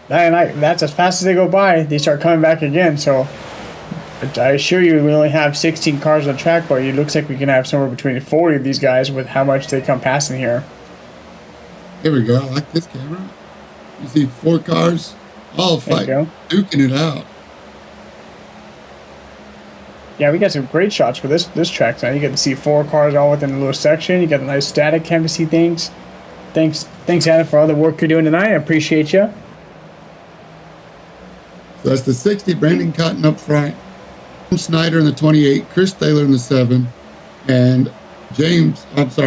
And that's as fast as they go by, they start coming back again. So I assure you, we only have 16 cars on the track, but it looks like we can have somewhere between 40 of these guys with how much they come passing here. Here we go. I like this camera. You see 4 cars all fighting, duking it out. Yeah, we got some great shots for this track now. You get to see 4 cars all within a little section. You got the nice static cam to see things. Thanks, Adam, for all the work you're doing tonight. I appreciate you. So that's the 60, Brandon Cotton up front, Snyder in the 28, Chris Taylor in the 7, and James, it's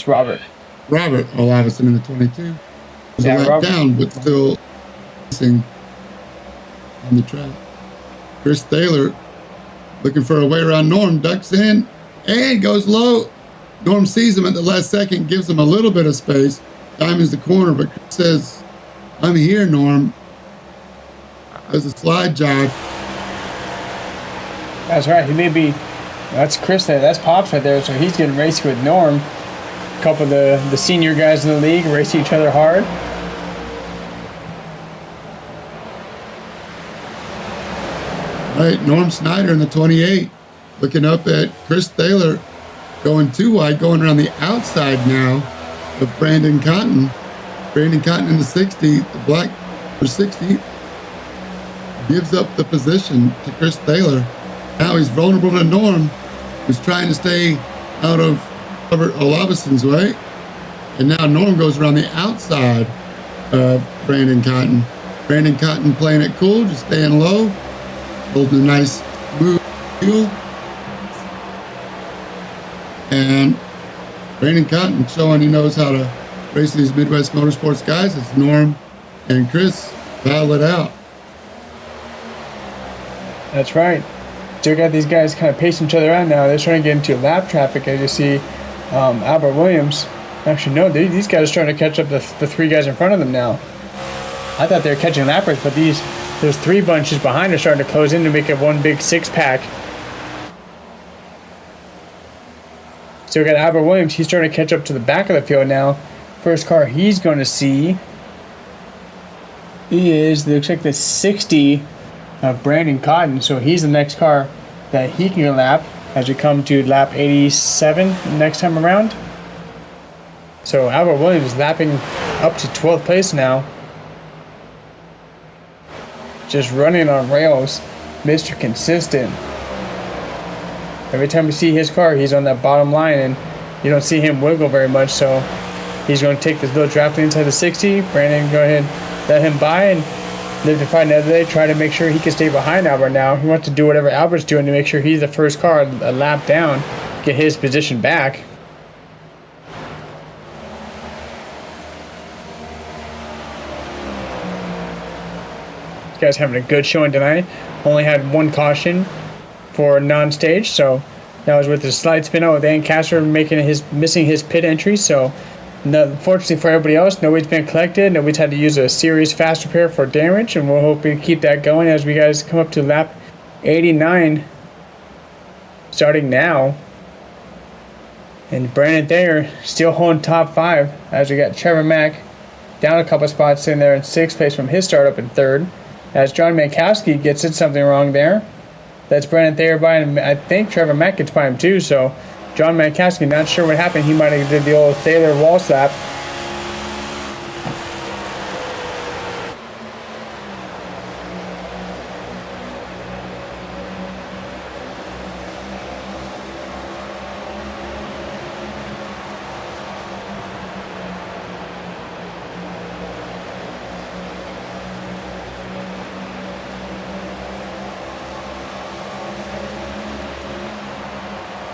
Robert Olafson in the 22. Yeah, a lap down, but still racing on the track. Chris Taylor looking for a way around Norm, ducks in and goes low. Norm sees him at the last second, gives him a little bit of space, diamonds the corner, but Chris says, "I'm here, Norm." Does a slide job. That's right. That's Chris there. That's Pops right there. So he's getting racy with Norm. A couple of the senior guys in the league racing each other hard. All right, Norm Snyder in the 28, looking up at Chris Thaler, going too wide, going around the outside now of Brandon Cotton. Brandon Cotton in the 60, the black for 60, gives up the position to Chris Thaler. Now he's vulnerable to Norm, who's trying to stay out of Robert Olavson's way. And now Norm goes around the outside of Brandon Cotton. Brandon Cotton playing it cool, just staying low, holding a nice move. And Brandon Cotton showing he knows how to race these Midwest Motorsports guys. It's Norm and Chris battle it out. That's right. So we got these guys kind of pacing each other out now. They're trying to get into lap traffic, as you see. Albert Williams. Actually, no, these guys are starting to catch up the three guys in front of them now. I thought they were catching lappers, but those three bunches behind are starting to close in to make it one big six-pack. So we got Albert Williams. He's starting to catch up to the back of the field now. First car he's going to see looks like the 60 of Brandon Cotton. So he's the next car that he can lap as we come to lap 87 next time around. So Albert Williams lapping up to 12th place now. Just running on rails. Mr. Consistent. Every time we see his car, he's on that bottom line, and you don't see him wiggle very much, so he's going to take this little draft inside the 60. Brandon, go ahead, let him by and live to fight another day. Try to make sure he can stay behind Albert now. He wants to do whatever Albert's doing to make sure he's the first car a lap down, get his position back. This guy's having a good showing tonight. Only had one caution for non-stage, so that was with the slide spin out with Ancaster missing his pit entry. So fortunately for everybody else, nobody's been collected. Nobody's had to use a serious fast repair for damage, and we're hoping to keep that going as we guys come up to lap 89 starting now. And Brandon Thayer still holding top 5 as we got Trevor Mack down a couple spots in there in 6th place from his start up in 3rd, as John Mankowski gets it something wrong there. That's Brandon Thayer by him. I think Trevor Mack gets by him too, so John Mankowski, not sure what happened. He might have did the old Thayer wall slap.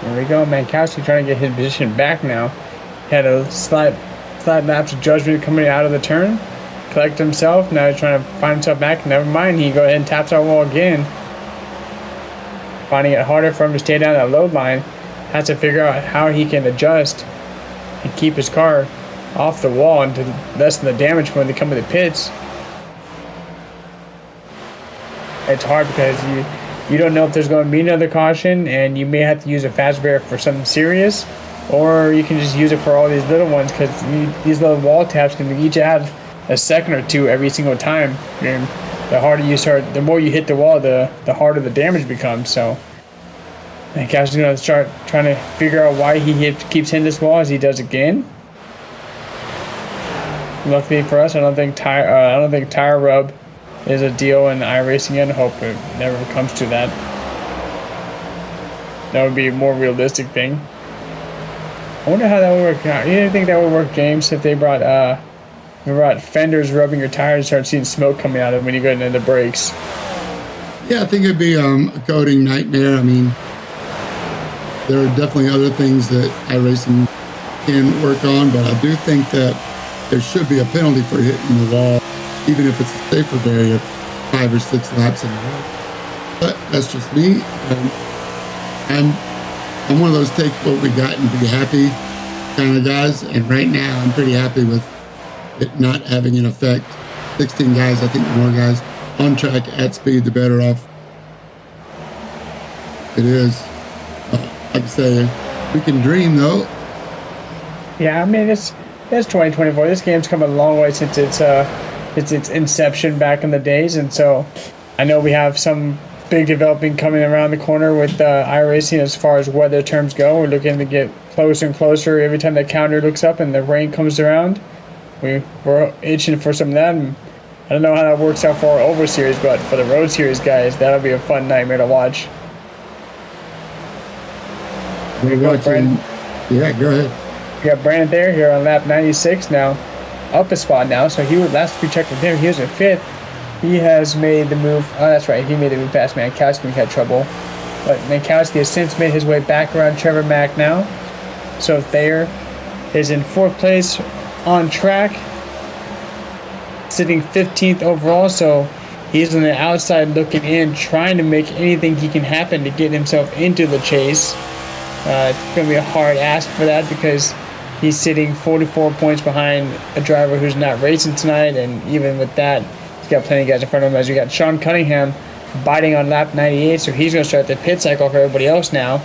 There we go. Mankowski trying to get his position back now. Had a slight lapse of judgment coming out of the turn. Collect himself. Now he's trying to find himself back. Never mind. He go ahead and taps our wall again. Finding it harder for him to stay down that load line. Has to figure out how he can adjust and keep his car off the wall and to lessen the damage when they come to the pits. It's hard because you don't know if there's going to be another caution, and you may have to use a fast repair for something serious, or you can just use it for all these little ones, because these little wall taps can each add a second or two every single time. And the harder you start, the more you hit the wall, the harder the damage becomes. So I guess going to start trying to figure out why he keeps hitting this wall as he does again. Luckily for us, I don't think tire rub is a deal in iRacing, and hope it never comes to that. That would be a more realistic thing. I wonder how that would work out. You didn't think that would work, James, if they brought fenders rubbing your tires and start seeing smoke coming out of them when you go into the brakes? Yeah, I think it'd be a coding nightmare. I mean, there are definitely other things that iRacing can work on, but I do think that there should be a penalty for hitting the wall, even if it's a safer barrier, 5 or 6 laps in a row. But that's just me. I'm one of those take what we got and be happy kind of guys. And right now, I'm pretty happy with it not having an effect. 16 guys, I think the more guys on track at speed, the better off it is. Like I say, we can dream though. Yeah, I mean it's 2024. This game's come a long way since its inception back in the days, and so I know we have some big developing coming around the corner with iRacing as far as weather terms go. We're looking to get closer and closer every time the calendar looks up and the rain comes around. We're itching for some of that. And I don't know how that works out for our over series, but for the road series guys, that'll be a fun nightmare to watch. We're watching. Yeah, go ahead. We got Brandon there here on lap 96 now, up a spot now. So he was last we checked with him, he was in 5th. He has made the move. Oh, that's right. He made the move past Mankowski. We had trouble, but Mankowski has since made his way back around Trevor Mack now. So Thayer is in 4th place on track, sitting 15th overall. So he's on the outside looking in, trying to make anything he can happen to get himself into the chase. It's going to be a hard ask for that because he's sitting 44 points behind a driver who's not racing tonight, and even with that, he's got plenty of guys in front of him. As we got Sean Cunningham biting on lap 98, so he's going to start the pit cycle for everybody else now.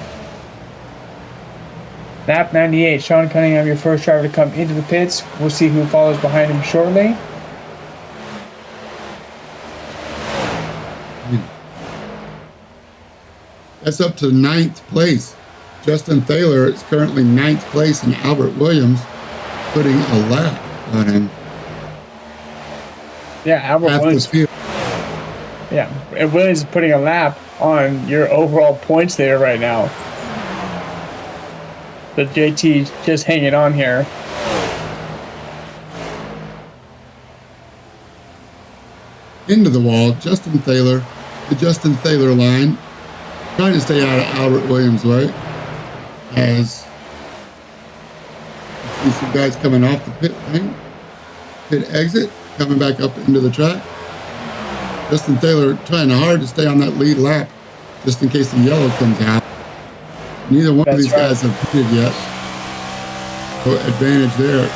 Lap 98, Sean Cunningham, your first driver to come into the pits. We'll see who follows behind him shortly. That's up to 9th place. Justin Thayer is currently 9th place, and Albert Williams putting a lap on him. Yeah, Albert Williams. Yeah, and Williams is putting a lap on your overall points there right now. But JT just hanging on here. Into the wall, Justin Thayer, the Justin Thayer line, trying to stay out of Albert Williams' way. As you see some guys coming off the pit lane, pit exit, coming back up into the track. Justin Thayer trying hard to stay on that lead lap, just in case the yellow comes out. Neither one of these guys have pitted yet. So advantage there.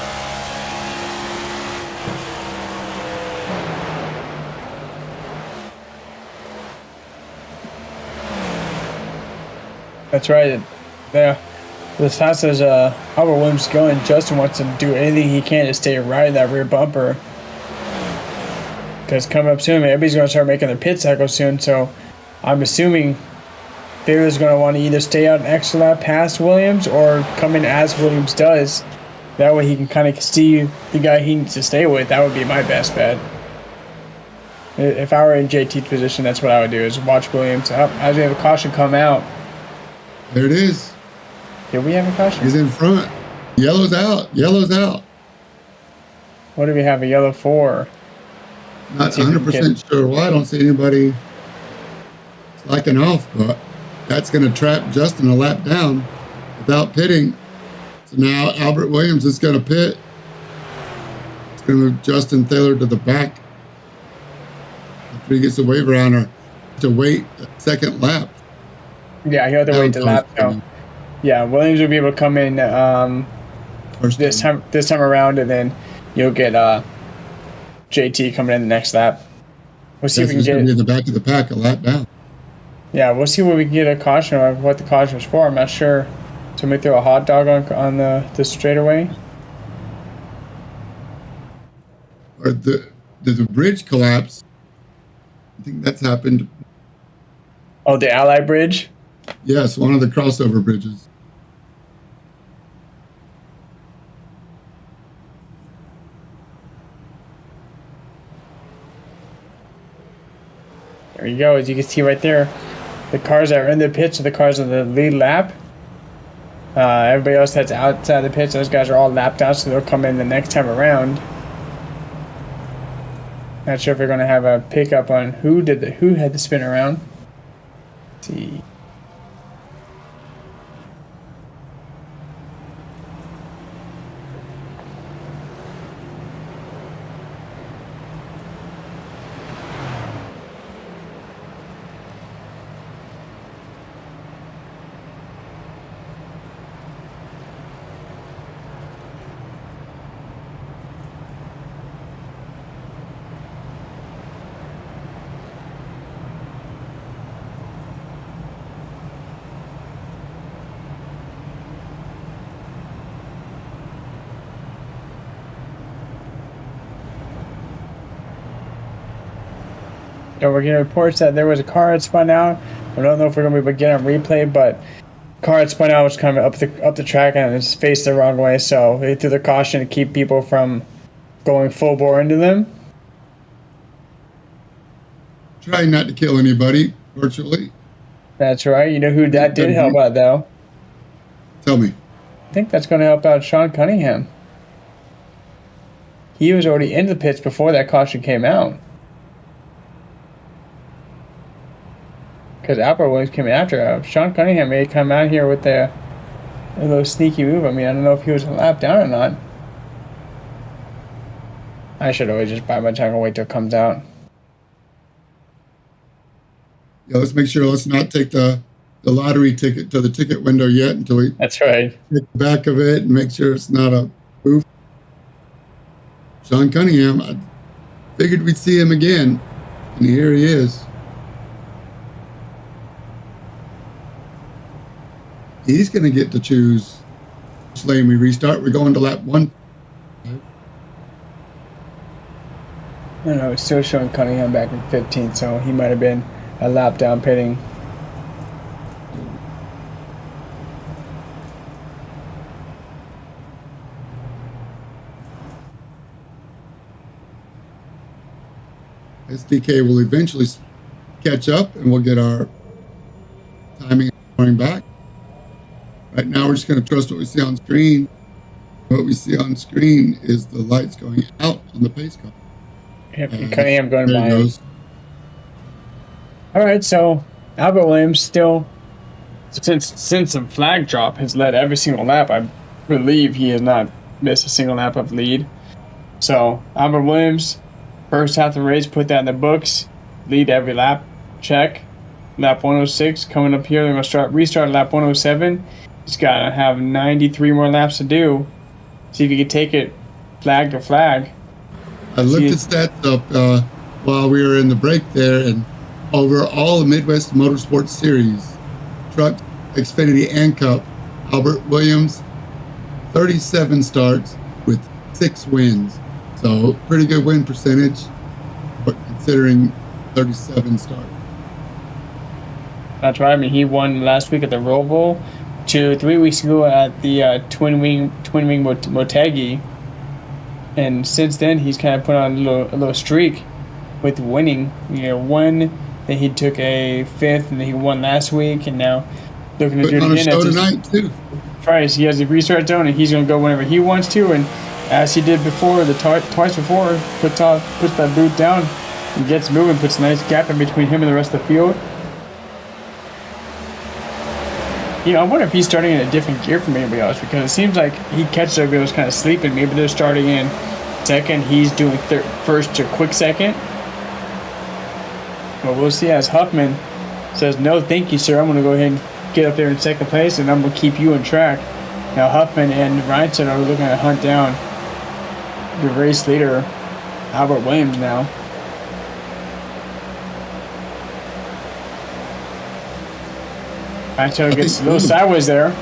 That's right. Yeah. As fast as Albert Williams is going, Justin wants to do anything he can to stay right in that rear bumper. Because coming up soon, everybody's going to start making their pit cycle soon. So I'm assuming Thaler's going to want to either stay out an extra lap past Williams or come in as Williams does. That way he can kind of see the guy he needs to stay with. That would be my best bet. If I were in JT's position, that's what I would do, is watch Williams up as we have a caution come out. There it is. Did we have a caution? He's in front. Yellow's out. Yellow's out. What do we have a yellow for? Not 100% sure why. I don't see anybody slacking off, but that's going to trap Justin a lap down without pitting. So now Albert Williams is going to pit. It's going to move Justin Thayer to the back. After he gets a waiver on her to wait a second lap. Yeah, he'll have to wait the lap. So, yeah, Williams will be able to come in this time around, and then you'll get JT coming in the next lap. We'll see if we can get in the back of the pack a lap down. Yeah, we'll see what we can get a caution or what the caution is for. I'm not sure. So we throw a hot dog on the straightaway. Or did the bridge collapse? I think that's happened. Oh, the Ally Bridge? Yes, one of the crossover bridges. There you go. As you can see right there, the cars that are in the pits are the cars on the lead lap. Everybody else that's outside the pits, those guys are all lapped out, so they'll come in the next time around. Not sure if we're going to have a pickup on who had the spin around. Let's see. We're getting reports that there was a car that spun out. I don't know if we're going to be able to get on replay, but car that spun out was coming up the track and it's faced the wrong way, so they threw the caution to keep people from going full bore into them. Trying not to kill anybody, virtually. That's right. You know who that did help out, though? Tell me. I think that's going to help out Sean Cunningham. He was already in the pits before that caution came out. Because Albert Williams came after. Sean Cunningham may come out here with a little sneaky move. I mean, I don't know if he was a lap down or not. I should always just buy my time and wait till it comes out. Yeah, let's make sure. Let's not take the lottery ticket to the ticket window yet until we. That's right. Take the back of it and make sure it's not a spoof. Sean Cunningham. I figured we'd see him again, and here he is. He's going to get to choose which lane we restart. We're going to lap 1. I don't know. It's still showing Cunningham back in 15th, so he might have been a lap down pitting. SDK will eventually catch up and we'll get our timing going back. Right now, we're just going to trust what we see on screen. What we see on screen is the lights going out on the pace car. Yep, Cunningham going by. Goes. All right, so Albert Williams still, since the flag drop, has led every single lap. I believe he has not missed a single lap of lead. So Albert Williams, first half of the race, put that in the books. Lead every lap, check. Lap 106 coming up here. They're going to restart lap 107. He's got to have 93 more laps to do. See if he can take it flag to flag. I looked at stats up while we were in the break there, and over all the Midwest Motorsports Series, Truck, Xfinity, and Cup, Albert Williams, 37 starts with 6 wins. So pretty good win percentage, but considering 37 starts. That's right. I mean, he won last week at the Roval, 3 weeks ago at the Twin Wing Motegi, and since then he's kind of put on a little streak with winning. You know, one, then he took a 5th, and then he won last week, and now looking to do it again. Show tonight too. Price. He has a restart zone, and he's going to go whenever he wants to, and as he did before, twice before, puts that boot down and gets moving, puts a nice gap in between him and the rest of the field. You know, I wonder if he's starting in a different gear from anybody else, because it seems like he catches everybody else kind of sleeping. Maybe they're starting in second, he's doing first to quick second. But we'll see, as Huffman says, no thank you, sir, I'm going to go ahead and get up there in second place, and I'm going to keep you on track. Now Huffman and Ryanson are looking to hunt down the race leader, Albert Williams now. Ryanson gets a little sideways there.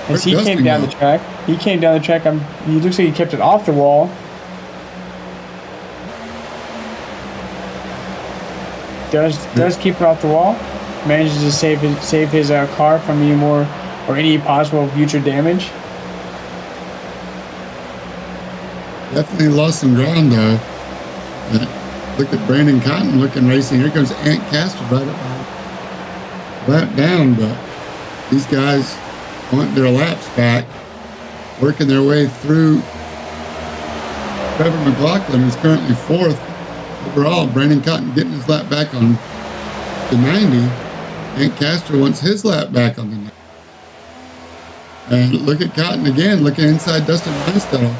As he came down the track. He came down the track. He looks like he kept it off the wall. Does keep it off the wall. Manages to save his car from any more or any possible future damage. Definitely lost some ground though. Look at Brandon Cotton looking racing. Here comes Ant Castor right up, lap down, but these guys want their laps back, working their way through. Trevor McLaughlin is currently 4th overall. Brandon Cotton getting his lap back on the 90. Ant Castor wants his lap back on the 90. And look at Cotton again, looking inside Dustin Weinstell.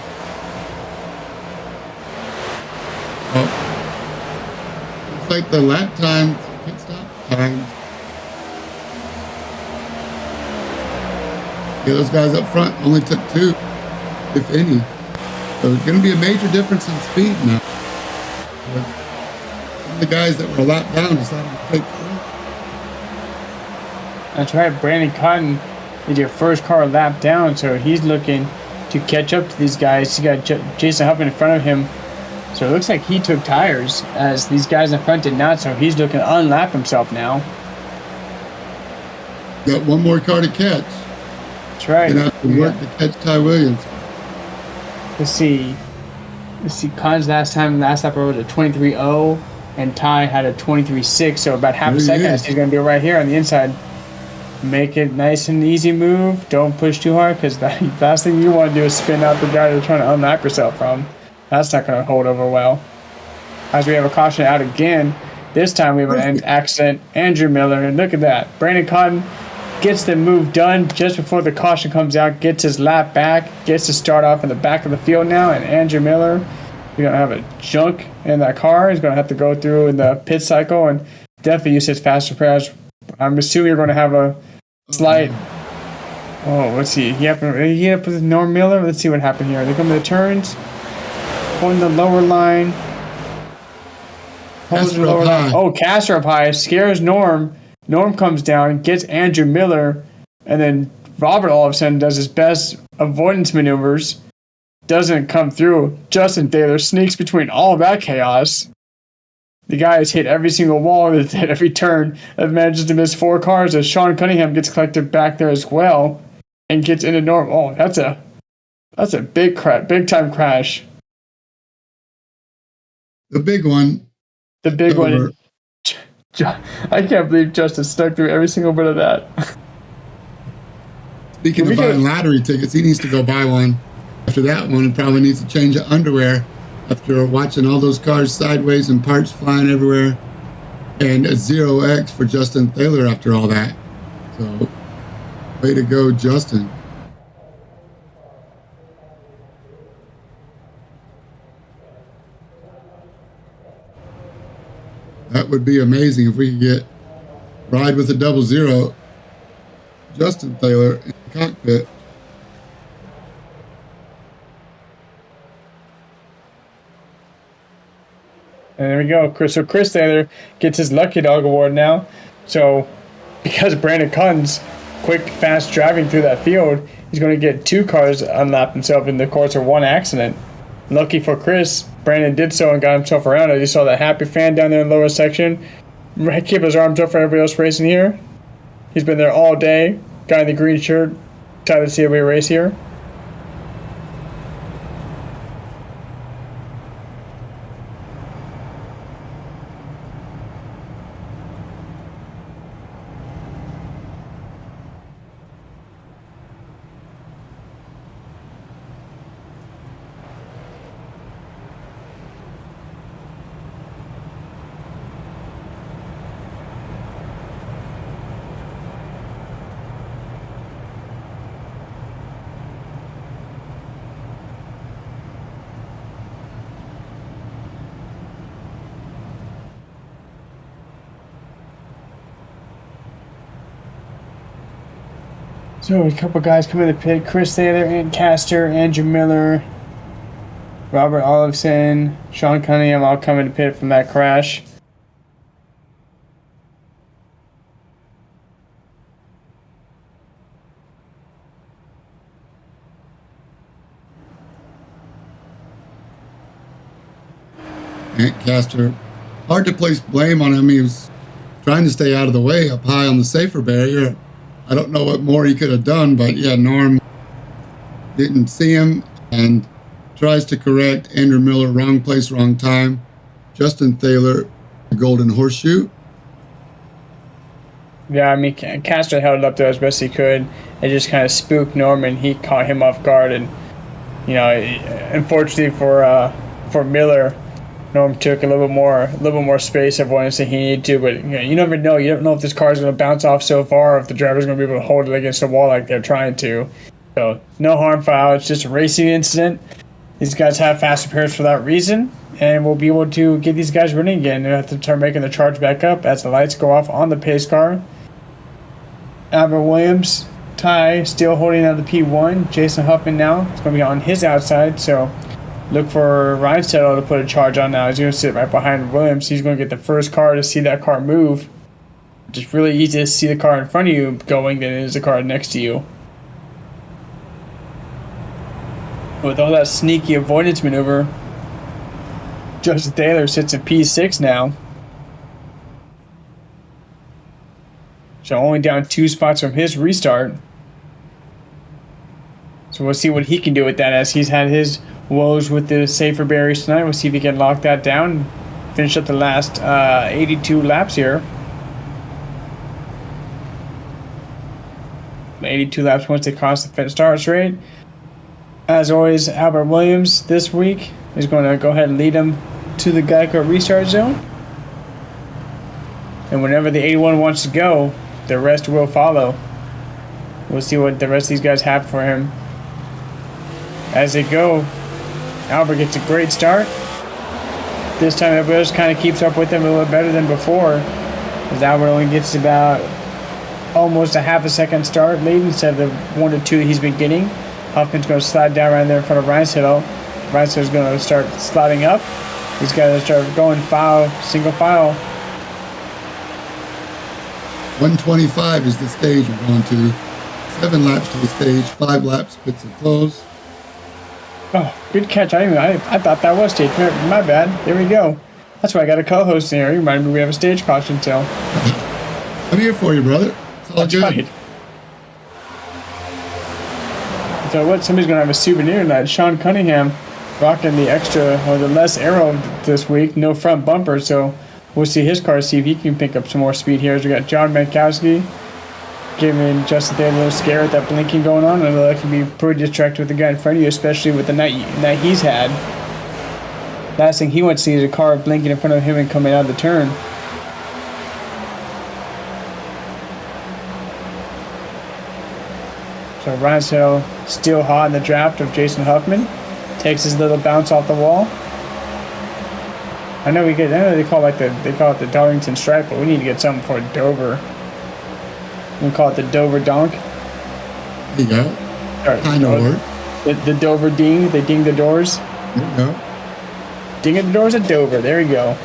Oh, looks like the lap times, pit stop times. Yeah, those guys up front only took 2, if any. So it's going to be a major difference in speed now. Some of the guys that were a lap down decided to take 3. That's right. Brandon Cotton is your first car lap down, so he's looking to catch up to these guys. He got Jason Huffman in front of him So it looks like he took tires as these guys in front did not, so he's looking to unlap himself now. Got one more car to catch. That's right. Gonna have to work to catch Ty Williams. Let's see. Khan's last lap was a 23.0, and Ty had a 23.6, so about half a second. He's going to be right here on the inside. Make it nice and easy move. Don't push too hard, because the last thing you want to do is spin out the guy you're trying to unlap yourself from. That's not going to hold over well. As we have a caution out again, this time we have an accident. Andrew Miller, and look at that. Brandon Cotton gets the move done just before the caution comes out, gets his lap back, gets to start off in the back of the field now, and Andrew Miller, you're going to have a junk in that car. He's going to have to go through in the pit cycle and definitely use his faster crash. I'm assuming you're going to have a slight... Oh, let's see. He up with Norm Miller. Let's see what happened here. They come to the turns. On the lower line. Oh, Caster up high. Scares Norm. Norm comes down, gets Andrew Miller, and then Robert all of a sudden does his best avoidance maneuvers. Doesn't come through. Justin Taylor sneaks between all of that chaos. The guy has hit every single wall, has hit every turn, and manages to miss 4 cars as Sean Cunningham gets collected back there as well and gets into Norm. Oh, that's a big time crash. The big one. The big one. I can't believe Justin stuck through every single bit of that. Speaking of buying lottery tickets, he needs to go buy one. After that one, he probably needs to change of underwear after watching all those cars sideways and parts flying everywhere. And a 0X for Justin Thaler after all that. So, way to go, Justin. That would be amazing if we could get ride with a 00 Justin Thaler in the cockpit. And there we go. So Chris Taylor gets his Lucky Dog Award now. So because Brandon Cotton's quick, fast driving through that field, he's going to get 2 cars unlap himself in the course of 1 accident. Lucky for Chris, Brandon did so and got himself around. I just saw that happy fan down there in the lower section. Keep his arms up for everybody else racing here. He's been there all day. Guy in the green shirt. Excited to see everybody race here. So a couple guys come in the pit. Chris Taylor, Ant Caster, Andrew Miller, Robert Olofsson, Sean Cunningham all come in the pit from that crash. Ant Caster, hard to place blame on him. He was trying to stay out of the way up high on the safer barrier. I don't know what more he could have done, but yeah, Norm didn't see him and tries to correct Andrew Miller, wrong place, wrong time. Justin Thaler, the golden horseshoe. Yeah, I mean, Caster held it up there as best he could. It just kind of spooked Norm, and he caught him off guard. And you know, unfortunately for Miller, Norm took a little bit more space avoidance than he needed to. But you never know. You don't know if this car is going to bounce off so far, or if the driver's going to be able to hold it against the wall like they're trying to. So no harm foul. It's just a racing incident. These guys have fast repairs for that reason, and we'll be able to get these guys running again. They'll have to start making the charge back up as the lights go off on the pace car. Albert Williams, Ty, still holding on the P1. Jason Huffman now is going to be on his outside, so look for Ryan Settle to put a charge on now. He's going to sit right behind Williams. He's going to get the first car to see that car move. It's just really easy to see the car in front of you going than it is the car next to you. With all that sneaky avoidance maneuver, Justin Taylor sits at P6 now. So only down 2 spots from his restart. So we'll see what he can do with that, as he's had his woes with the safer barriers tonight. We'll see if he can lock that down and finish up the last 82 laps here. 82 laps once they cross the start straight. As always, Albert Williams this week is going to go ahead and lead them to the Geico restart zone. And whenever the 81 wants to go, the rest will follow. We'll see what the rest of these guys have for him. As they go, Albert gets a great start. This time everybody else kind of keeps up with him a little better than before, as Albert only gets about almost a half a second start lead instead of the 1 to 2 he's been getting. Huffman's going to slide down right there in front of Reinsettel. Reinsettel's going to start sliding up. These guys start going single file. 125 is the stage we're going to. 7 laps to the stage, 5 laps, pits and close. Oh, good catch. I thought that was stage. My bad. There we go. That's why I got a co-host here. You reminded me we have a stage caution still. I'm here for you, brother. It's all That's good. right. So what? Somebody's going to have a souvenir tonight. Sean Cunningham rocking the extra, or the less aero this week. No front bumper, so we'll see his car, see if he can pick up some more speed here. As we got John Mankowski giving Justin Taylor a little scare with that blinking going on. I know that can be pretty distracting with the guy in front of you, especially with the night he's had. Last thing he wants to see is a car blinking in front of him and coming out of the turn. So Reinsettel still hot in the draft of Jason Huffman. Takes his little bounce off the wall. I know they call it the Darlington stripe, but we need to get something for Dover. We call it the Dover donk. There you go. Kind of work. The Dover ding. They ding the doors. There you go. Dinging the doors at Dover. There you go.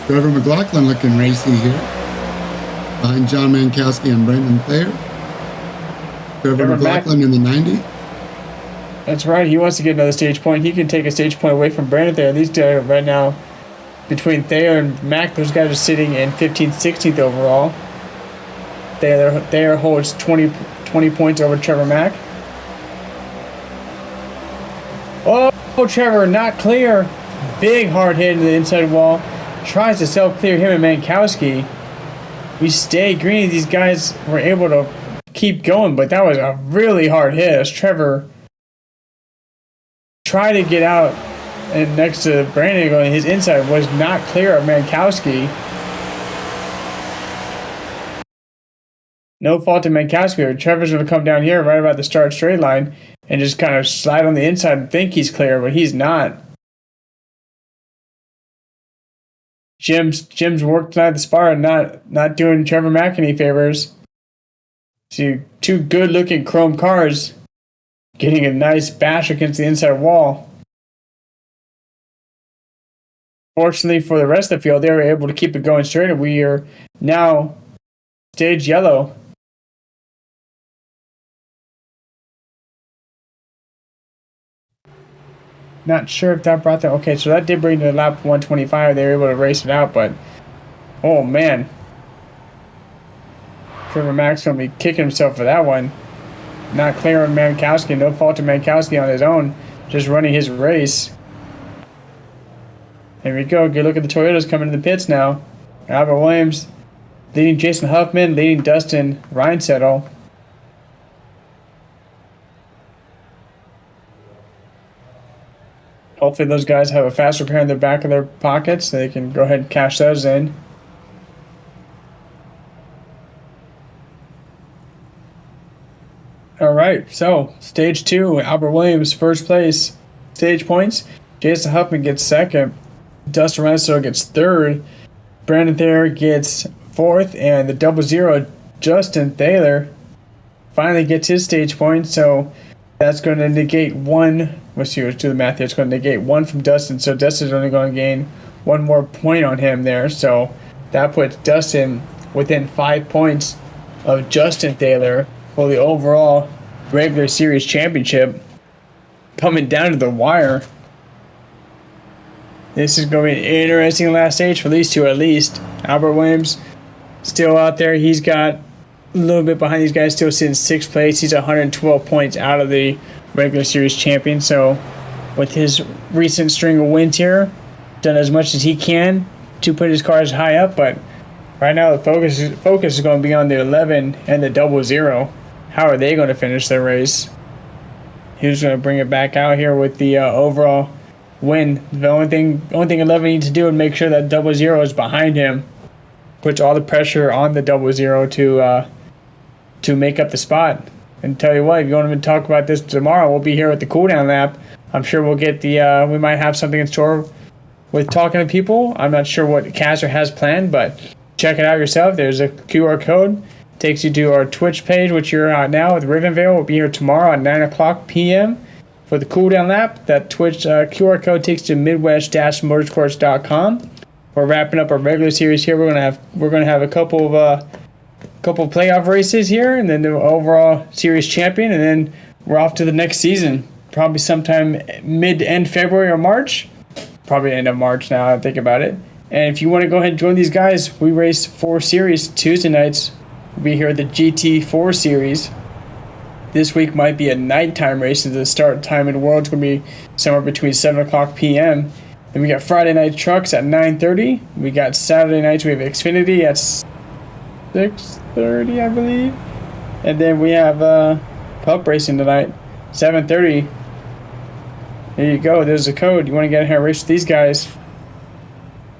Trevor McLaughlin looking racy here. Behind John Mankowski and Brendan Thayer. Trevor McLaughlin in the 90. That's right. He wants to get another stage point. He can take a stage point away from Brandon Thayer. These two right now, between Thayer and Mack, those guys are sitting in 15th, 16th overall. Thayer holds 20 points over Trevor Mack. Oh, Trevor, not clear. Big hard hit into the inside wall. Tries to self-clear him and Mankowski. We stay green. These guys were able to keep going, but that was a really hard hit as Trevor tried to get out, and next to Brandon going, his inside was not clear of Mankowski. No fault to Mankowski. Trevor's going to come down here right about the start straight line and just kind of slide on the inside and think he's clear, but he's not. Jim's work tonight at the Spa, not doing Trevor Mack any favors. See, two good-looking chrome cars getting a nice bash against the inside wall. Fortunately for the rest of the field, they were able to keep it going straight, and we are now stage yellow. Not sure if that brought them. Okay, so that did bring the lap 125. They were able to race it out, but oh man, Trevor Mack's gonna be kicking himself for that one. Not clearing Mankowski. No fault to Mankowski on his own, just running his race. There we go. Good look at the Toyotas coming to the pits now. Albert Williams leading Jason Huffman, leading Dustin Reinsettel. Hopefully those guys have a fast repair in the back of their pockets so they can go ahead and cash those in. All right, so stage 2, Albert Williams first place, stage points. Jason Huffman gets second. Dustin Reinsettel gets third. Brandon Thayer gets fourth, and the 00 Justin Taylor finally gets his stage point. So that's going to negate one. Let's do the math here. It's going to negate one from Dustin. So Dustin's only going to gain one more point on him there. So that puts Dustin within 5 points of Justin Taylor for the overall regular series championship. coming down to the wire. This is going to be an interesting last stage for these two at least. Albert Williams still out there. He's got a little bit behind these guys, still sitting 6th place. He's 112 points out of the regular series champion. So with his recent string of wins here, done as much as he can to put his cars high up. But right now the focus is going to be on the 11 and the 00. How are they going to finish their race? Who's going to bring it back out here with the overall win? The only thing 11 needs to do is make sure that 00 is behind him. Puts all the pressure on the 00 to make up the spot. And tell you what, if you want to talk about this tomorrow, we'll be here with the cooldown lap. I'm sure we'll get we might have something in store with talking to people. I'm not sure what Caster has planned, but check it out yourself. There's a QR code. Takes you to our Twitch page, which you're on now with Rivenvale. We'll be here tomorrow at 9 o'clock p.m. for the cooldown lap. That Twitch QR code takes you to midwest-motorsports.com. We're wrapping up our regular series here. We're gonna have a couple playoff races here, and then the overall series champion, and then we're off to the next season. Probably sometime mid to end February or March. Probably end of March now. I think about it. And if you want to go ahead and join these guys, we race 4 series Tuesday nights. We'll be here at the GT4 series. This week might be a nighttime race, and the start time in the world is going to be somewhere between 7 o'clock p.m. Then we got Friday night trucks at 9:30. We got Saturday nights, we have Xfinity at 6:30, I believe. And then we have Cup racing tonight, 7:30. There you go. There's a code. You want to get in here and race with these guys.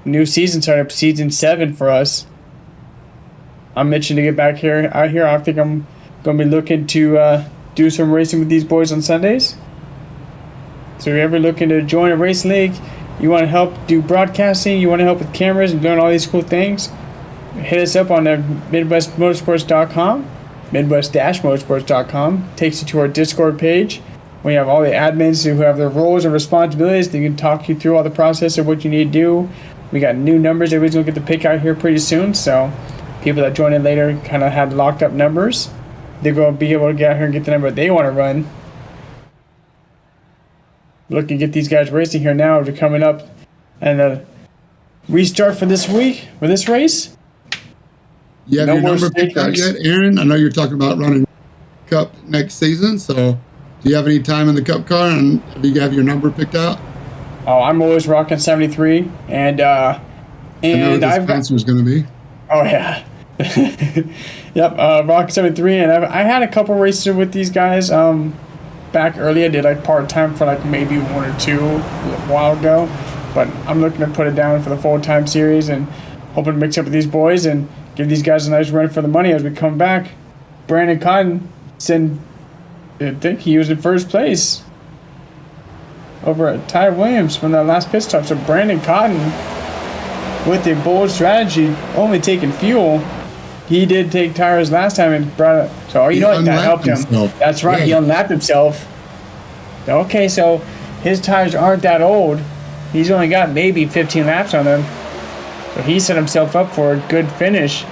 New season started up, season 7 for us. I'm itching to get back out here. I think I'm going to be looking to do some racing with these boys on Sundays. So if you're ever looking to join a racing league, you want to help do broadcasting, you want to help with cameras and doing all these cool things, hit us up on the midwestmotorsports.com, midwest-motorsports.com. Takes you to our Discord page. We have all the admins who have their roles and responsibilities. They can talk you through all the process of what you need to do. We got new numbers. Everybody's going to get the pick out here pretty soon. So people that join in later kind of have locked up numbers. They're going to be able to get out here and get the number they want to run. Looking to get these guys racing here now. They're coming up. And restart for this week, for this race. You have your number picked out yet, Aaron? I know you're talking about running Cup next season. So do you have any time in the Cup car? And do you have your number picked out? Oh, I'm always rocking 73. And I know what the sponsor's going to be. Oh, yeah. Yep, Rock 73, and I had a couple races with these guys back early. I did like part-time for like maybe 1 or 2 a while ago, but I'm looking to put it down for the full-time series and hoping to mix up with these boys and give these guys a nice run for the money as we come back. Brandon Cotton I think he was in first place over at Ty Williams from that last pit stop. So Brandon Cotton, with a bold strategy, only taking fuel. He did take tires last time and brought it. So, you know what? That helped him. That's right. Yeah. He unlapped himself. Okay, so his tires aren't that old. He's only got maybe 15 laps on them. So he set himself up for a good finish.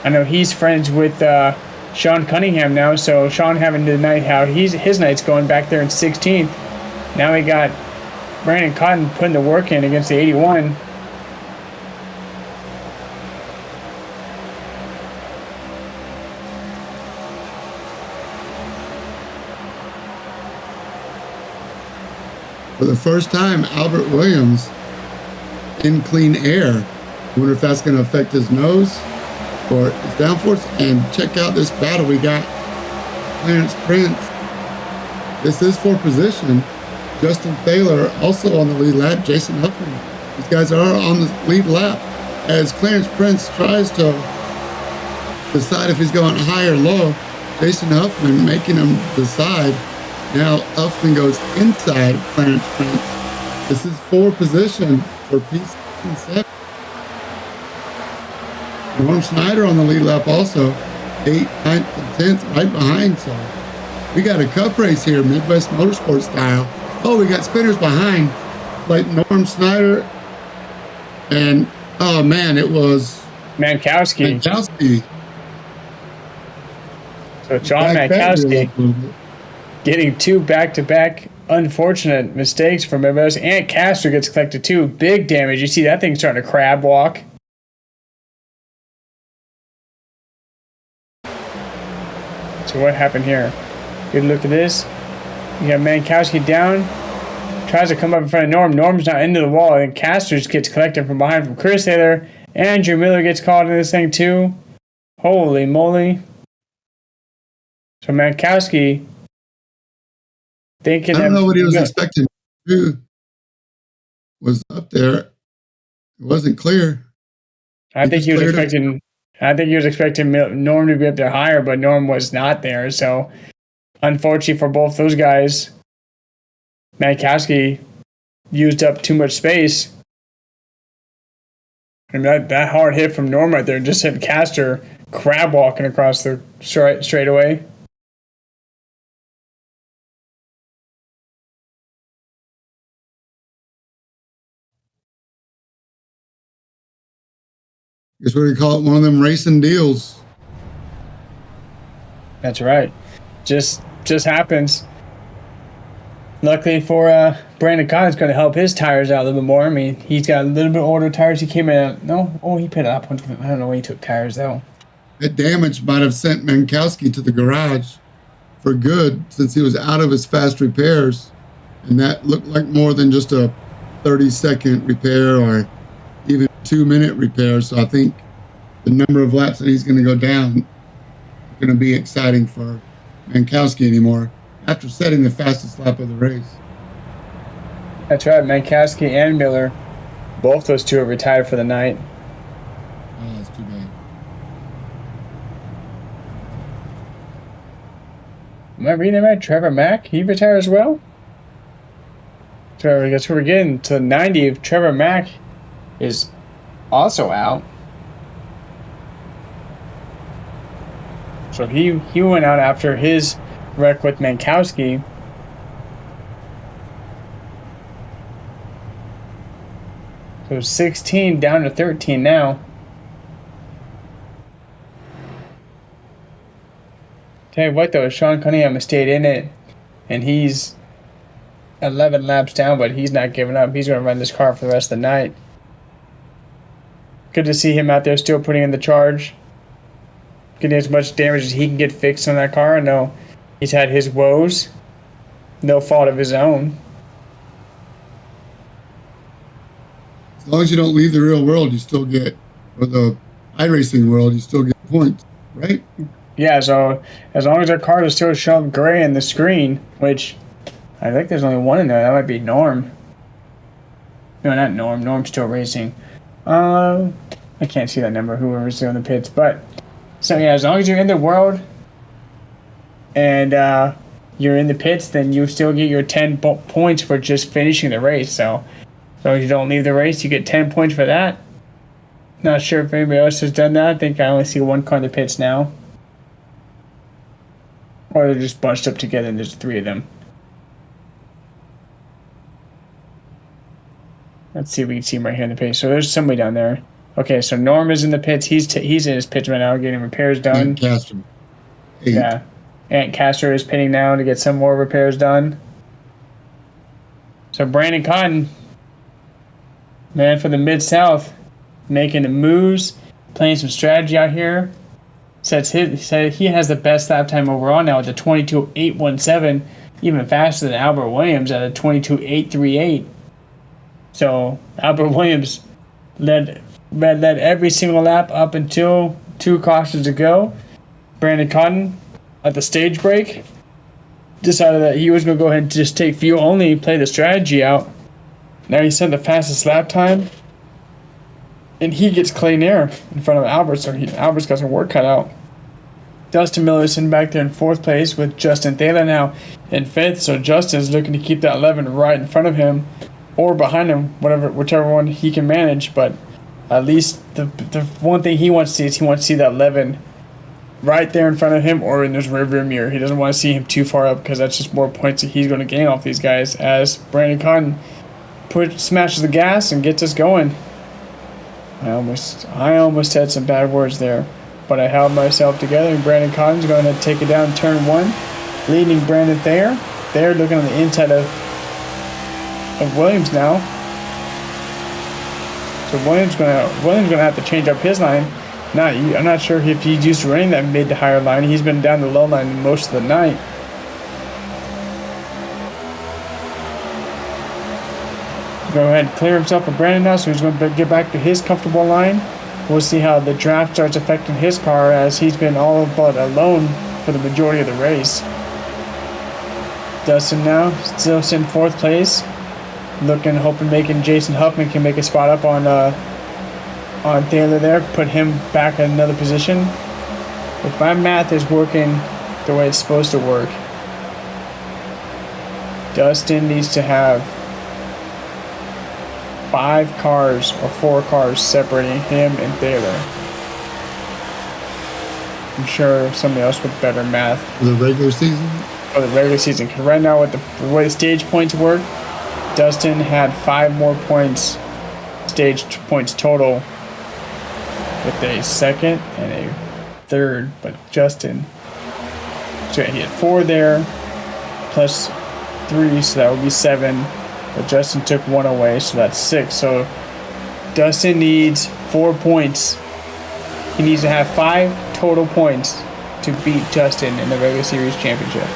I know he's friends with Sean Cunningham now. So Sean having the night how his night's going back there in 16th. Now we got Brandon Cotton putting the work in against the 81. For the first time, Albert Williams in clean air. I wonder if that's going to affect his nose or his downforce. And check out this battle we got. Clarence Prince. This is for position. Justin Thaler also on the lead lap. Jason Huffman. These guys are on the lead lap as Clarence Prince tries to decide if he's going high or low. Jason Huffman making him decide. Now Huffman goes inside Clarence Prince. This is for position for P7. Norm Schneider on the lead lap also. 8th, 9th, and 10th right behind. So we got a cup race here, Midwest Motorsports style. Oh, we got spinners behind, like Norm Schneider. And, oh man, it was Mankowski. Mankowski. So John Mankowski. getting two back-to-back unfortunate mistakes from everybody else. And Castro gets collected too. Big damage. You see that thing starting to crab walk. So what happened here? Good look at this. You got Mankowski down. Tries to come up in front of Norm. Norm's not into the wall. And Castro gets collected from behind from Chris Taylor. Andrew Miller gets caught in this thing too. Holy moly. So Mankowski thinking I don't know what he was expecting. Who was up there? It wasn't clear. I think he was expecting Norm to be up there higher, but Norm was not there. So unfortunately for both those guys, Mankowski used up too much space. And that hard hit from Norm right there just hit Castor crab walking across the straightaway. Guess what do you call it? One of them racing deals. That's right. Just happens. Luckily for Brandon Cotton, it's going to help his tires out a little bit more. I mean, he's got a little bit older tires. He came in. He put up. I don't know when he took tires though. That damage might have sent Mankowski to the garage for good since he was out of his fast repairs, and that looked like more than just a 30-second repair or even 2-minute repair. So I think the number of laps that he's going to go down is going to be exciting for Mankowski anymore after setting the fastest lap of the race. That's right. Mankowski and Miller, both those two are retired for the night. Oh, that's too bad. Am I reading that right? Trevor Mack, he retired as well? So I guess we're getting to 90. Trevor Mack is also out. So he went out after his wreck with Mankowski. So 16 down to 13 now. Tell you what though, Sean Cunningham has stayed in it, and he's 11 laps down, but he's not giving up. He's going to run this car for the rest of the night. Good to see him out there still putting in the charge. Getting as much damage as he can get fixed on that car. I know he's had his woes. No fault of his own. As long as you don't leave the real world, you still get, or the iRacing world, you still get points, right? Yeah, so as long as our car is still showing gray in the screen, which I think there's only one in there. That might be Norm. No, not Norm. Norm's still racing. I can't see that number, whoever's doing the pits. But, so yeah, as long as you're in the world and you're in the pits, then you still get your 10 points for just finishing the race. So as long as you don't leave the race, you get 10 points for that. Not sure if anybody else has done that. I think I only see one car in the pits now. Or they're just bunched up together and there's 3 of them. Let's see if we can see him right here in the pits. So there's somebody down there. Okay, so Norm is in the pits. He's in his pits right now getting repairs done. And Castor. 8. Yeah. Ant Castor is pitting now to get some more repairs done. So Brandon Cotton, man for the Mid-South, making the moves, playing some strategy out here. Said he has the best lap time overall now with the 22.817, even faster than Albert Williams at a 22.838. So Albert Williams led every single lap up until 2 cautions to go. Brandon Cotton at the stage break decided that he was going to go ahead and just take fuel only, play the strategy out. Now he set the fastest lap time, and he gets clean air in front of Albert, so Albert's got some work cut out. Dustin Miller sitting back there in 4th place with Justin Thaler now in 5th, so Justin's looking to keep that 11 right in front of him or behind him, whichever one he can manage. But at least the one thing he wants to see is he wants to see that 11 right there in front of him or in his rearview mirror. He doesn't want to see him too far up because that's just more points that he's going to gain off these guys as Brandon Cotton smashes the gas and gets us going. I almost had some bad words there, but I held myself together, and Brandon Cotton's going to take it down turn 1. leading Brandon Thayer. Thayer looking on the inside of Williams now. So Williams gonna have to change up his line. I'm not sure if he's used to running that mid to higher line. He's been down the low line most of the night. Go ahead and clear himself of Brandon now, so he's going to get back to his comfortable line. We'll see how the draft starts affecting his car, as he's been all but alone for the majority of the race. Dustin now still in 4th place, hoping making Jason Huffman can make a spot up on Taylor there, put him back in another position. If my math is working the way it's supposed to work, Dustin needs to have 5 cars or 4 cars separating him and Taylor. I'm sure somebody else with better math. For the regular season? For the regular season. Because right now, with the way the stage points work, Dustin had 5 more points, stage points total, with a 2nd and a 3rd. But Justin, so he had 4 there, plus 3, so that would be 7. But Justin took 1 away, so that's 6. So Dustin needs 4 points. He needs to have 5 total points to beat Justin in the regular series championship.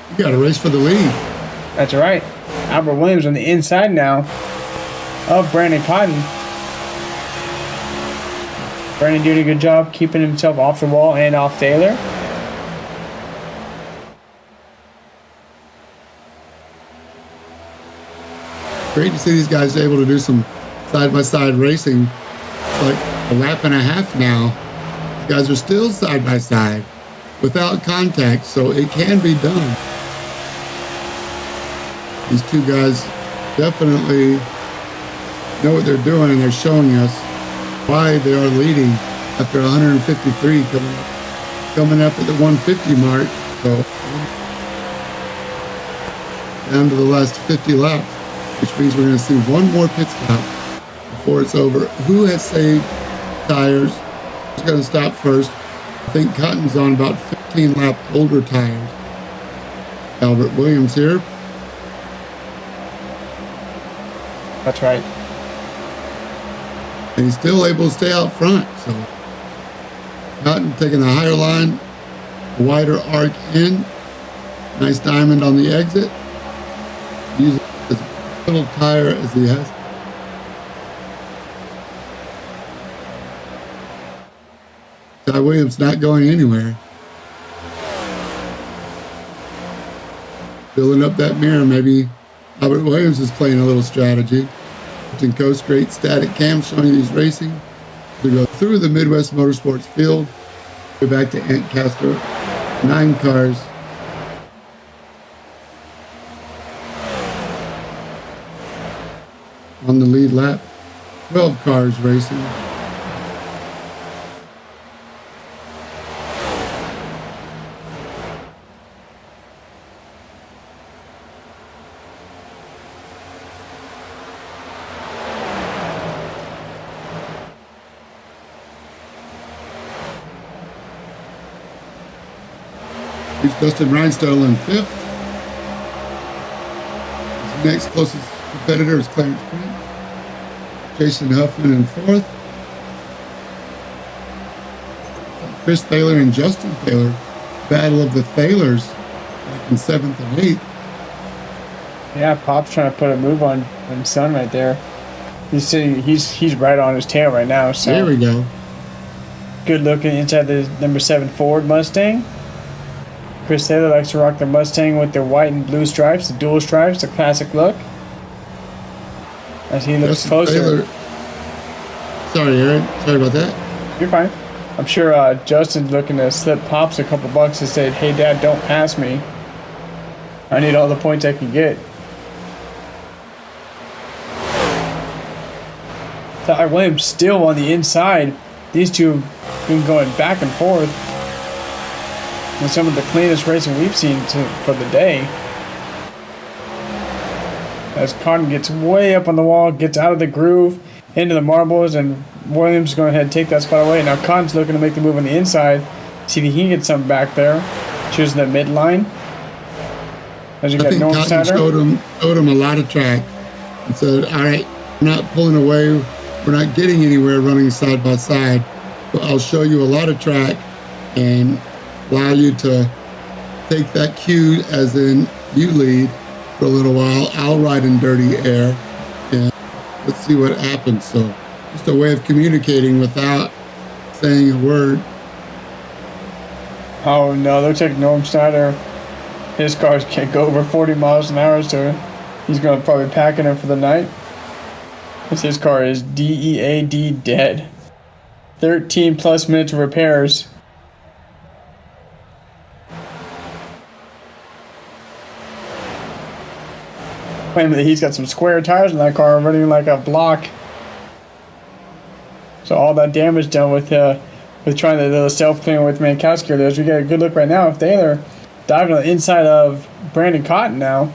You got a race for the lead. That's right. Albert Williams on the inside now of Brandon Cotton. Brandon doing a good job keeping himself off the wall and off Taylor. Great to see these guys able to do some side-by-side racing. It's like a lap and a half now. These guys are still side-by-side without contact, so it can be done. These 2 guys definitely know what they're doing, and they're showing us why they are leading after 153 coming up at the 150 mark. So down to the last 50 laps, which means we're going to see 1 more pit stop before it's over. Who has saved tires? Who's going to stop first? I think Cotton's on about 15 lap older tires. Albert Williams here. That's right. And he's still able to stay out front. So Cotton taking the higher line, a wider arc in, nice diamond on the exit. Using as little tire as he has. Ty Williams not going anywhere. Filling up that mirror, maybe Albert Williams is playing a little strategy. Captain Coast, great static cam showing you these racing. We go through the Midwest Motorsports field, go back to Ancaster, 9 cars. On the lead lap, 12 cars racing. Here's Dustin Rhinestone in 5th. His next closest competitor is Clarence Prince. Jason Huffman in 4th. Chris Thaler and Justin Thaler. Battle of the Thalers back in 7th and 8th. Yeah, Pop's trying to put a move on his son right there. He's right on his tail right now. So there we go. Good looking inside the number 7 Ford Mustang. Chris Taylor likes to rock the Mustang with the white and blue stripes, the dual stripes, the classic look. As he looks Justin closer. Taylor. Sorry, Aaron. Sorry about that. You're fine. I'm sure Justin's looking to slip Pops a couple bucks and say, "Hey, Dad, don't pass me. I need all the points I can get." Ty Williams still on the inside. These two have been going back and forth. And some of the cleanest racing we've seen for the day. as Cotton gets way up on the wall, gets out of the groove, into the marbles, and Williams is going ahead and take that spot away. Now Cotton's looking to make the move on the inside, see if he can get something back there. Choosing the midline. As you I got think Cotton showed him a lot of track and said, all right, we're not pulling away. We're not getting anywhere running side by side. But I'll show you a lot of track and allow you to take that cue, as in you lead for a little while. I'll ride in dirty air and let's see what happens. So just a way of communicating without saying a word. Oh no, looks like Norm Snyder, his cars can't go over 40 miles an hour, so he's going to probably pack in him for the night. Because his car is DEAD dead. 13 plus minutes of repairs. Wait a minute, he's got some square tires in that car running like a block. So all that damage done with trying to do the self-clean with Mankowski there. So we get a good look right now. If Taylor diving on the inside of Brandon Cotton now.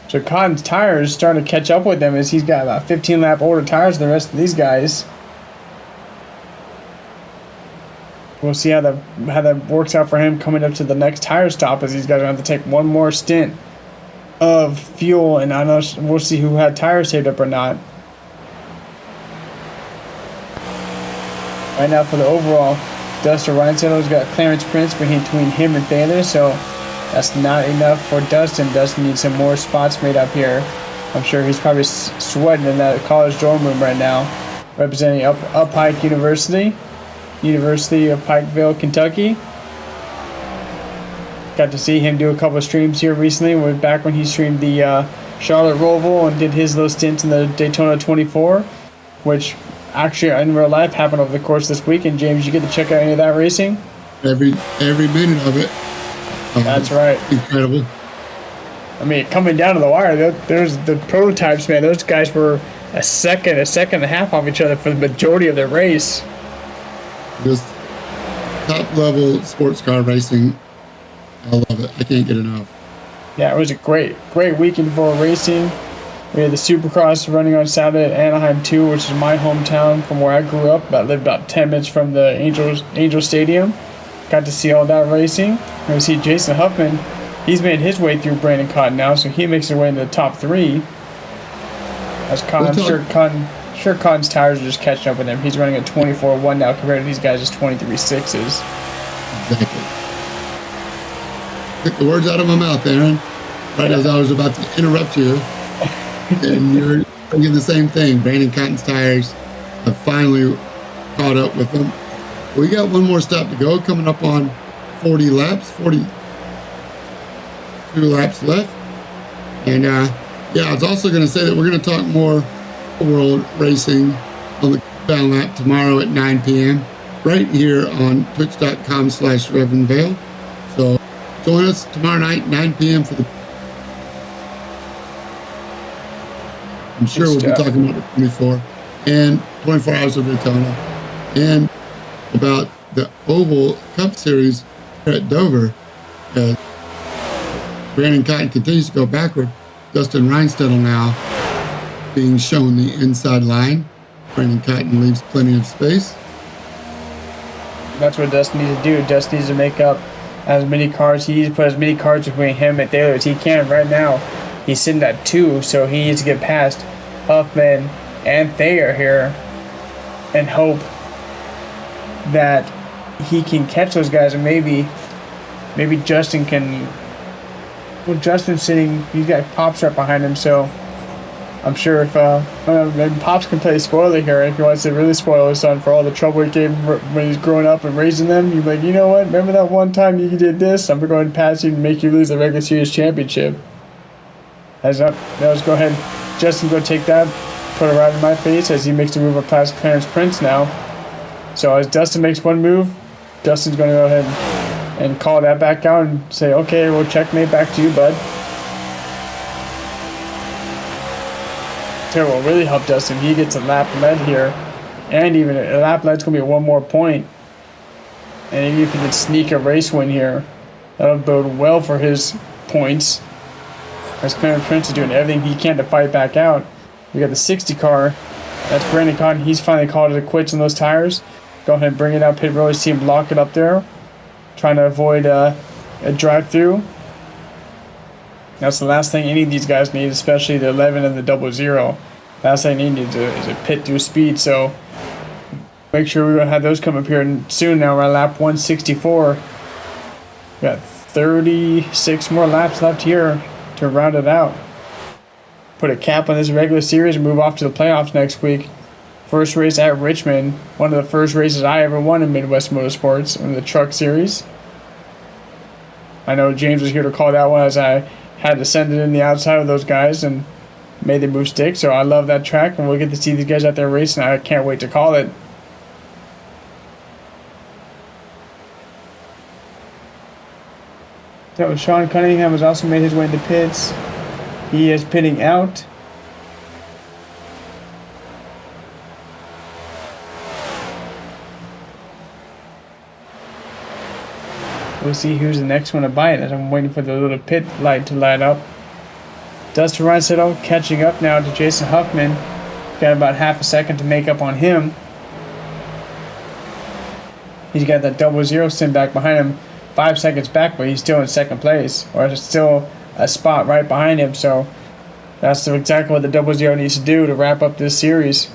So Cotton's tires starting to catch up with him as he's got about 15 lap older tires than the rest of these guys. We'll see how that works out for him coming up to the next tire stop, as these guys are going to have to take one more stint of fuel, and I know we'll see who had tires saved up or not. Right now for the overall, Dustin Reinsettler's got Clarence Prince between him and Thaler, so that's not enough for Dustin. Dustin needs some more spots made up here. I'm sure he's probably sweating in that college dorm room right now, representing Up Pike University of Pikeville, Kentucky. Got to see him do a couple of streams here recently. We're back when he streamed the Charlotte Roval and did his little stints in the Daytona 24, which actually in real life happened over the course of this week. And James, you get to check out any of that racing? Every minute of it. That's right. Incredible. I mean, coming down to the wire, there's the prototypes, man. Those guys were a second and a half off each other for the majority of the race. Just top level sports car racing. I love it. I can't get enough. Yeah, it was a great weekend for racing. We had the Supercross running on Saturday at Anaheim 2, which is my hometown from where I grew up. I lived about 10 minutes from the Angel Stadium. Got to see all that racing. We see Jason Huffman. He's made his way through Brandon Cotton now, so he makes his way into the top 3. As I'm sure Cotton's tires are just catching up with him. He's running at 24.1 now compared to these guys' 23.6s. Exactly. Took the words out of my mouth, Aaron. Right as I was about to interrupt you. And you're thinking the same thing. Brandon Cotton's tires have finally caught up with him. We got one more stop to go, coming up on 42 laps left. And I was also going to say that we're going to talk more world racing on the down lap tomorrow at 9 p.m. right here on twitch.com/RevanVale. So join us tomorrow night, 9 p.m. for the. I'm sure we'll be talking about the 24 hours of Daytona and about the Oval Cup Series here at Dover. Brandon Cotton continues to go backward. Dustin Reinsettle now being shown the inside line. Brandon Cotton leaves plenty of space. That's what Dustin needs to do. Dustin needs to make up as many cars. He needs to put as many cars between him and Taylor as he can right now. He's sitting at 2, so he needs to get past Huffman and Thayer here and hope that he can catch those guys, and maybe Justin can. Well, Justin's sitting. He's got Pops right behind him, so I'm sure if maybe Pops can play spoiler here if he wants to really spoil his son for all the trouble he gave him when he's growing up and raising them. You're like, you know what? Remember that one time you did this? I'm going to pass you and make you lose the regular series championship. Let's go ahead. Justin's going to take that, put it right in my face as he makes the move up past Clarence Prince now. So as Dustin makes one move, Dustin's going to go ahead and call that back out and say, okay, we'll checkmate back to you, bud. Here will really help Dustin. He gets a lap lead here, and even a lap lead's going to be one more point. And even if he can sneak a race win here, that'll bode well for his points. As Clarence Prince is doing everything he can to fight back out. We got the 60 car. That's Brandon Cotton. He's finally called it quits on those tires. Go ahead and bring it out pit road. See him lock it up there. Trying to avoid a drive-through. That's the last thing any of these guys need, especially the 11 and the 00. Last thing they need is a pit through speed. So make sure we're going to have those come up here soon. Now we're at lap 164. We got 36 more laps left here to round it out. Put a cap on this regular series and move off to the playoffs next week. First race at Richmond. One of the first races I ever won in Midwest Motorsports in the truck series. I know James was here to call that one as I had to send it in the outside of those guys and made the move stick. So I love that track, and we'll get to see these guys out there racing. I can't wait to call it. So Sean Cunningham has also made his way into pits. He is pitting out. We'll see who's the next one to bite as I'm waiting for the little pit light to light up. Dustin Reinsettle catching up now to Jason Huffman. Got about half a second to make up on him. He's got that 00 sim back behind him. 5 seconds back, but he's still in second place, or still a spot right behind him. So that's exactly what the 00 needs to do to wrap up this series.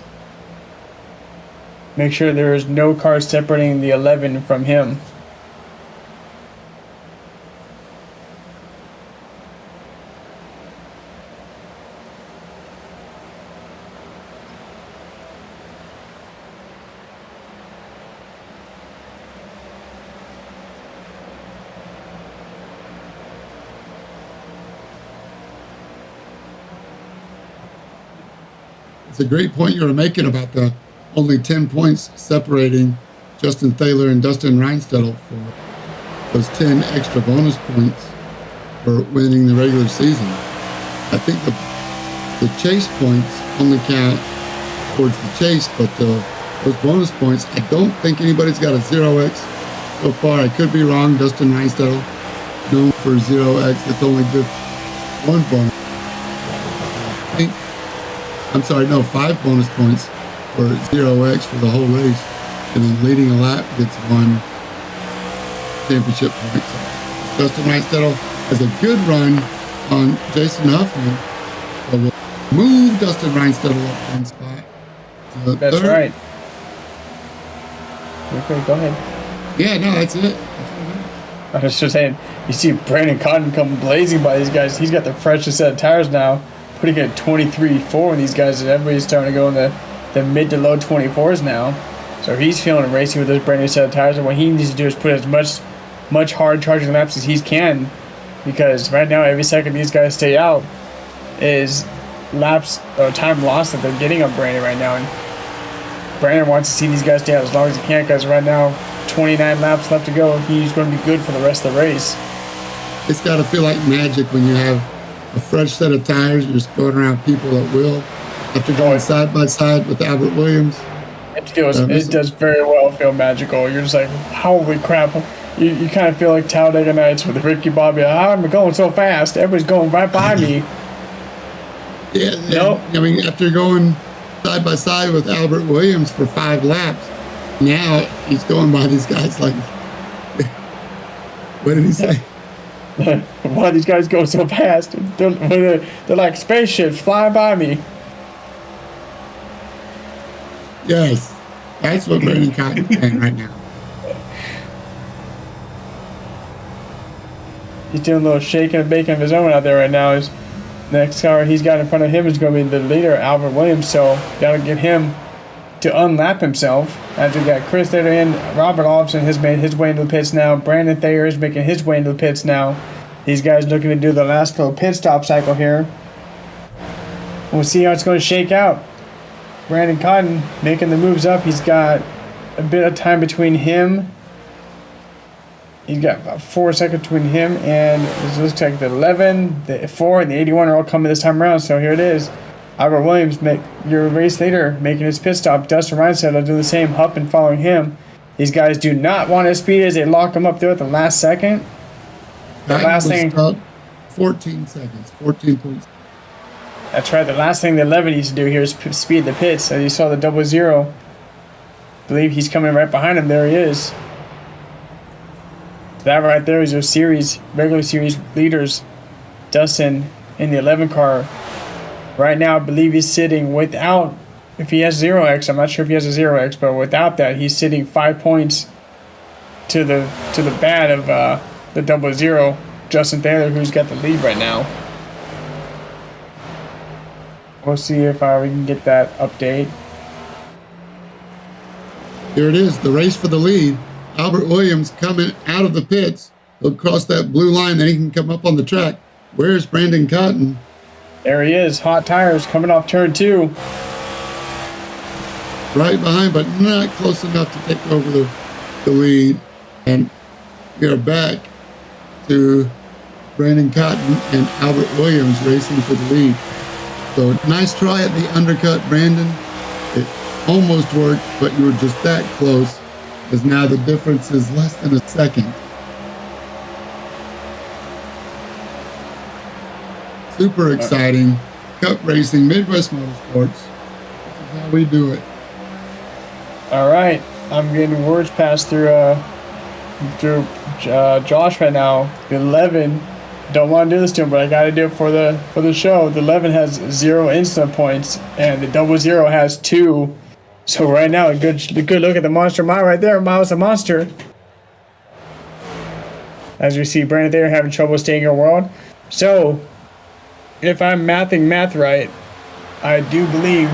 Make sure there is no car separating the 11 from him. It's a great point you were making about the only 10 points separating Justin Thaler and Dustin Reinsettle for those 10 extra bonus points for winning the regular season. I think the chase points only count towards the chase, but those bonus points, I don't think anybody's got a 0x so far. I could be wrong. Dustin Reinsettle, known for 0x, that's only good one bonus. I'm sorry, no, 5 bonus points for 0x for the whole race. And then leading a lap gets 1 championship point. So Dustin Reinsettle has a good run on Jason Huffman. So we'll move Dustin Reinsettle up 1 spot. To That's third. right. Okay, go ahead. Yeah, no, that's it. I was just saying, you see Brandon Cotton come blazing by these guys. He's got the freshest set of tires now. Putting at 23.4 with these guys, and everybody's starting to go in the mid to low 24s now. So he's feeling racy with this brand new set of tires, and what he needs to do is put as much hard charging laps as he can, because right now every second these guys stay out is laps or time lost that they're getting on Brandon right now. And Brandon wants to see these guys stay out as long as he can, because right now 29 laps left to go. He's going to be good for the rest of the race. It's got to feel like magic when you have a fresh set of tires. You're just going around people at will after going side by side with Albert Williams. It does very well feel magical. You're just like, holy crap. You kind of feel like Talladega Nights with Ricky Bobby. I'm going so fast. Everybody's going right by me. Yeah. Nope. I mean, after going side by side with Albert Williams for 5 laps, now he's going by these guys like, what did he say? Why these guys go so fast? They're like spaceships flying by me. Yes, that's what Brandon Cotton's saying right now. He's doing a little shaking and baking of his own out there right now. His next car he's got in front of him is going to be the leader, Albert Williams. So that'll get him to unlap himself. As we got Chris there in, Robert Olofsson has made his way into the pits now. Brandon Thayer is making his way into the pits now. These guys looking to do the last little pit stop cycle here. We'll see how it's going to shake out. Brandon Cotton making the moves up. He's got a bit of time between him. He's got about 4 seconds between him and it looks like the 11, the 4, and the 81 are all coming this time around. So here it is. Albert Williams, your race leader, making his pit stop. Dustin Reinsettle doing the same, Huffman following him. These guys do not want to speed as they lock him up there at the last second. The last thing. 14 seconds, 14 points. That's right. The last thing the 11 needs to do here is speed the pits. As you saw the 00. I believe he's coming right behind him. There he is. That right there is your regular series leaders. Dustin in the 11 car. Right now, I believe he's sitting without, if he has 0x, I'm not sure if he has a 0x, but without that, he's sitting 5 points to the bad of the 00, Justin Taylor, who's got the lead right now. We'll see if we can get that update. Here it is, the race for the lead. Albert Williams coming out of the pits. He'll cross that blue line, then he can come up on the track. Where's Brandon Cotton? There he is, hot tires coming off turn 2. Right behind, but not close enough to take over the lead. And we are back to Brandon Cotton and Albert Williams racing for the lead. So nice try at the undercut, Brandon. It almost worked, but you were just that close, as now the difference is less than a second. Super exciting. Cup racing, Midwest Motorsports. This is how we do it. All right, I'm getting words passed through Josh right now. The 11, don't want to do this to him, but I got to do it for the show. The 11 has 0 instant points, and the 00 has 2. So right now, a good look at the monster mile right there. Mile's a monster. As we see, Brandon there having trouble staying in world. So, if I'm math right, I do believe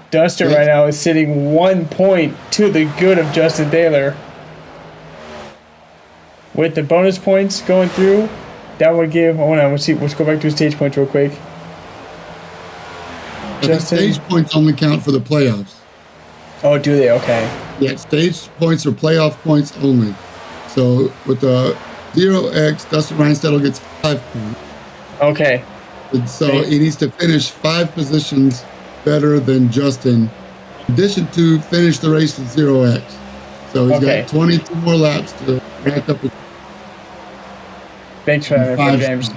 Duster right now is sitting 1 point to the good of Justin Taylor. With the bonus points going through, that would give. Hold on, let's go back to his stage points real quick. The stage points only count for the playoffs. Oh, do they? Okay. Yeah, stage points are playoff points only. So with the 0x, Dustin Reinstedel gets 5 points. Okay. And so he needs to finish 5 positions better than Justin, in addition to finish the race with 0x. So he's got 22 more laps to rack up. Thanks for that info, James.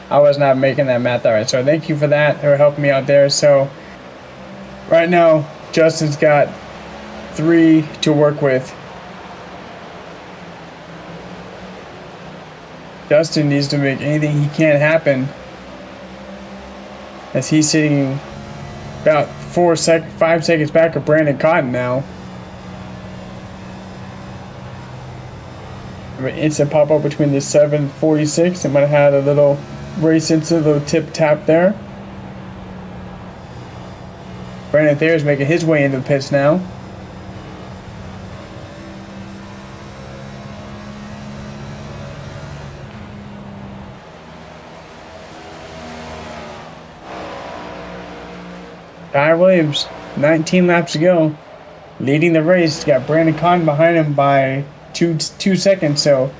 I was not making that math all right, so thank you for that. They were helping me out there. So right now, Justin's got 3 to work with. Justin needs to make anything he can happen, as he's sitting about 5 seconds back of Brandon Cotton now. Instant pop up between the 746. It might have had a little race into the little tip tap there. Brandon Thayer's making his way into the pits now. Ty Williams, 19 laps to go, leading the race. Got Brandon Cotton behind him by two seconds. So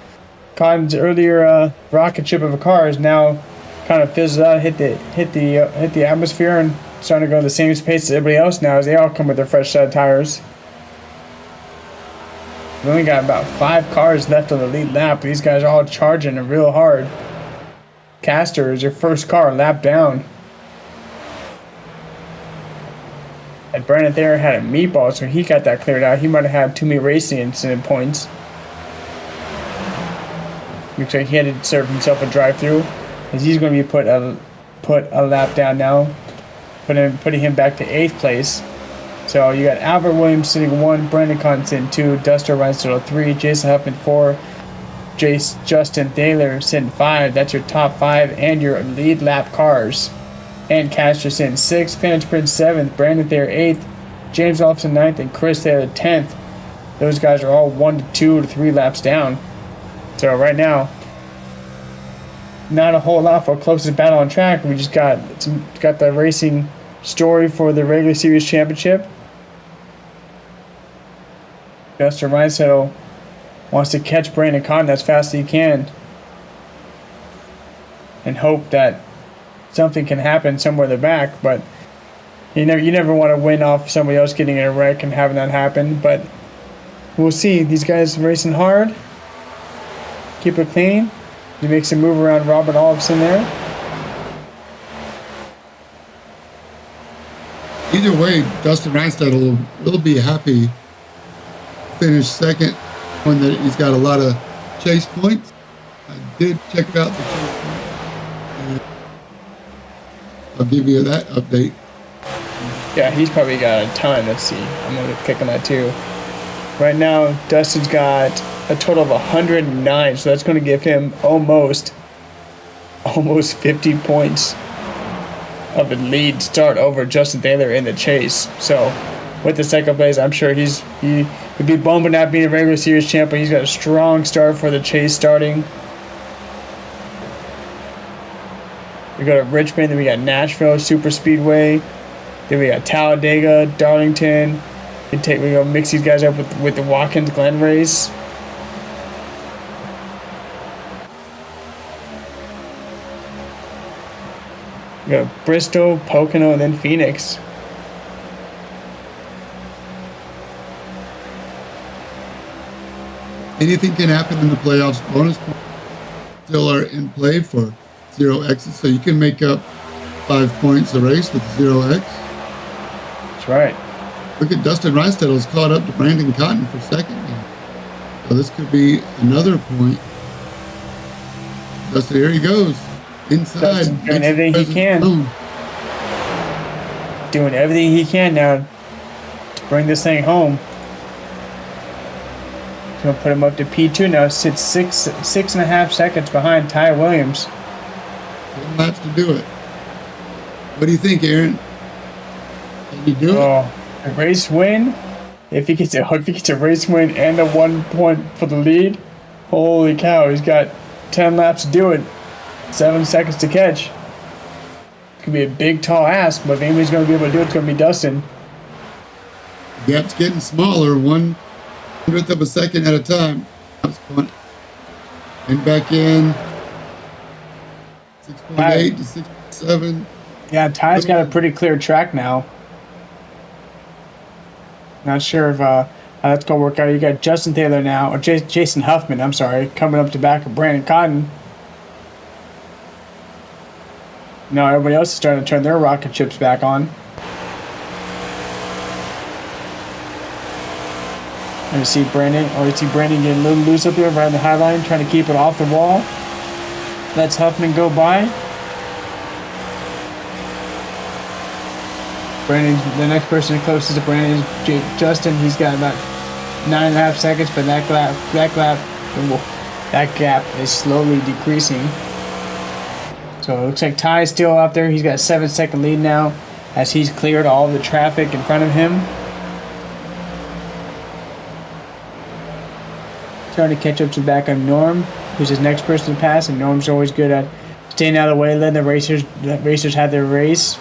Cotton's earlier rocket ship of a car is now kind of fizzled out, hit the atmosphere, and starting to go the same pace as everybody else now, as they all come with their fresh set of tires. We only got about 5 cars left on the lead lap. These guys are all charging it real hard. Castor is your first car lap down. And Brandon Thayer had a meatball, so he got that cleared out. He might have had too many racing incident points. Looks like he had to serve himself a drive-through, as he's going to be put a lap down now, putting him back to 8th place. So you got Albert Williams sitting 1, Brandon Cotton sitting 2, Duster Reinstedel 3, Jason Huffman 4, Justin Thaler sitting 5. That's your top 5 and your lead lap cars. And Castor sitting 6th, Clarence Prince 7th, Brandon Thayer 8th, James Olson 9th, and Chris Taylor 10th. Those guys are all 1 to 2 to 3 laps down. So right now, not a whole lot for closest battle on track. We just got the racing story for the regular series championship. Justin Reinsettle wants to catch Brandon Cotton as fast as he can, and hope that something can happen somewhere in the back. But you never want to win off somebody else getting in a wreck and having that happen. But we'll see. These guys racing hard. Keep it clean. He makes a move around Robert Olofsson there. Either way, Dustin Reinstedt will be happy to finish second, one that he's got a lot of chase points. I did check out the chase points, and I'll give you that update. Yeah, he's probably got a ton. Let's see. I'm going to click on that too. Right now, Dustin's got a total of 109, so that's going to give him almost 50 points of a lead start over Justin Taylor in the chase. So with the second place, I'm sure he would be bumping out being a regular series champ, but he's got a strong start for the chase starting. We go to Richmond, then we got Nashville Super Speedway, then we got Talladega, Darlington. We go mix these guys up with the Watkins Glen race. We got Bristol, Pocono, and then Phoenix. Anything can happen in the playoffs. Bonus points still are in play for 0Xs, so you can make up 5 points a race with 0X. That's right. Look at Dustin Reinstedt caught up to Brandon Cotton for second now. So this could be another point. Dustin, here he goes. Inside. Dustin doing everything he can. Doing everything he can now to bring this thing home. He's going to put him up to P2 now. Sits 6.5 seconds behind Ty Williams. 10 laps to do it. What do you think, Aaron? Can you do it? A race win. If he gets a race win and a 1 point for the lead, holy cow! He's got 10 laps to do it. 7 seconds to catch. It could be a big, tall ask, but if anybody's going to be able to do it, it's going to be Dustin. The gap's getting smaller, 1/100th of a second at a time. And back in 6.8 to 6.7. Yeah, Ty's got a pretty clear track now. Not sure if how that's going to work out. You got Justin Taylor now, or Jason Huffman, I'm sorry, coming up to back of Brandon Cotton. Now everybody else is starting to turn their rocket ships back on. And you see Brandon getting a little loose up there right on the high line, trying to keep it off the wall. Lets Huffman go by. Brandon, the next person closest to Brandon is Justin. He's got about 9.5 seconds, but that gap is slowly decreasing. So it looks like Ty's still out there. He's got a 7-second lead now as he's cleared all the traffic in front of him. Trying to catch up to the back of Norm, who's his next person to pass, and Norm's always good at staying out of the way, letting the racers have their race.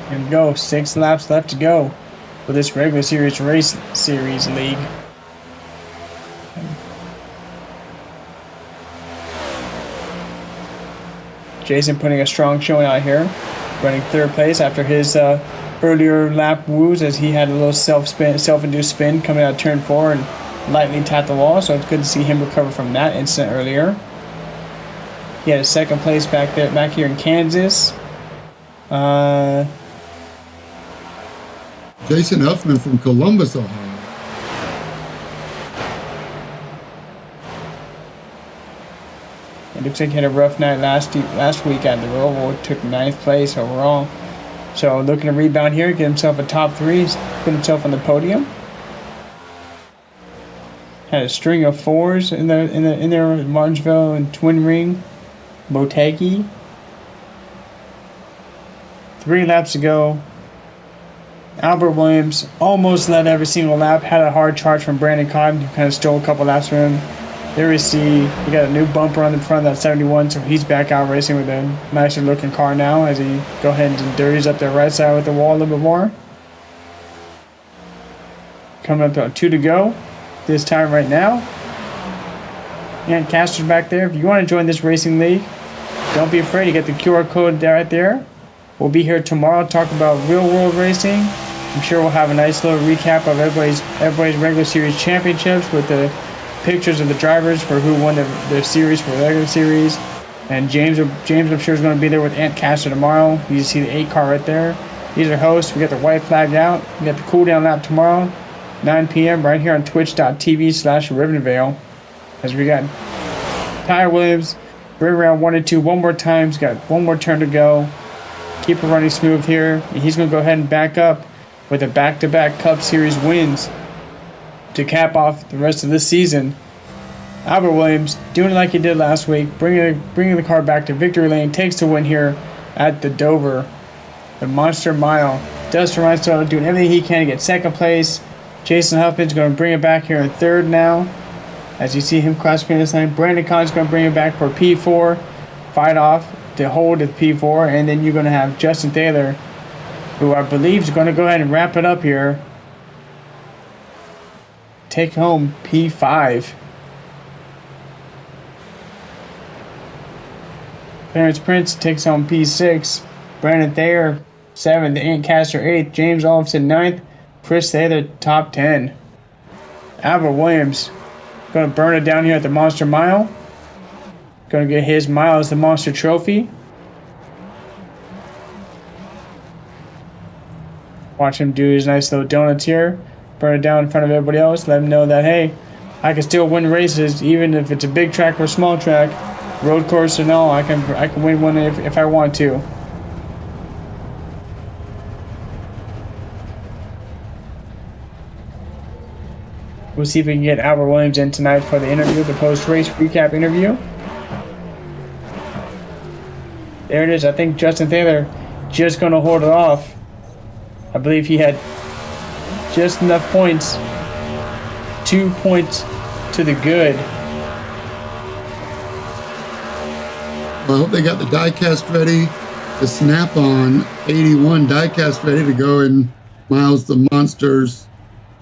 Here we go, 6 laps left to go for this regular series race series league. Jason putting a strong showing out here, running third place after his earlier lap woos as he had a little self-induced spin coming out of turn 4 and lightly tapped the wall. So it's good to see him recover from that incident earlier. He had a second place back here in Kansas. Jason Huffman from Columbus, Ohio. It looks like he had a rough night last week at the Roval. Took 9th place overall. So looking to rebound here, get himself a top 3, put himself on the podium. Had a string of 4s in there, Martinsville and Twin Ring, Motegi. 3 laps to go. Albert Williams almost led every single lap. Had a hard charge from Brandon Cotton, who kind of stole a couple laps from him. There we see he got a new bumper on the front of that 71, so he's back out racing with a nicer looking car now as he go ahead and dirties up the right side with the wall a little bit more. Coming up to 2 to go this time right now. And Caster's back there. If you want to join this racing league, don't be afraid to get the QR code right there. We'll be here tomorrow to talk about real world racing. I'm sure we'll have a nice little recap of everybody's regular series championships with the pictures of the drivers for who won the series for the regular series. And James, I'm sure, is going to be there with Ant Caster tomorrow. You see the 8 car right there. These are hosts. We got the white flag out. We got the cool down lap tomorrow, 9 p.m. right here on twitch.tv/Rivenvale. As we got Tyler Williams, bring around 1 and 2 one more time. He's got one more turn to go. Keep it running smooth here. And he's going to go ahead and back up with a back-to-back Cup Series wins to cap off the rest of this season. Albert Williams doing it like he did last week, bringing the car back to victory lane, takes the win here at the Dover. The Monster Mile. Dustin Ryan started doing everything he can to get second place. Jason Huffman's going to bring it back here in third now. As you see him cross finish line, Brandon Collins going to bring it back for P4. Fight off to hold at P4. And then you're going to have Justin Taylor, who I believe is going to go ahead and wrap it up here. Take home P5. Clarence Prince takes home P6. Brandon Thayer, 7th. Ant Caster, 8th. James Olafson, 9th. Chris Thayer, top 10. Albert Williams going to burn it down here at the Monster Mile. Going to get his mile as the Monster Trophy. Watch him do his nice little donuts here. Burn it down in front of everybody else. Let him know that, hey, I can still win races even if it's a big track or a small track. Road course and all, I can win one if I want to. We'll see if we can get Albert Williams in tonight for the interview, the post-race recap interview. There it is. I think Justin Taylor just going to hold it off. I believe he had just enough points. 2 points to the good. Well, I hope they got the diecast ready. The Snap-on 81 diecast ready to go in Miles the Monster's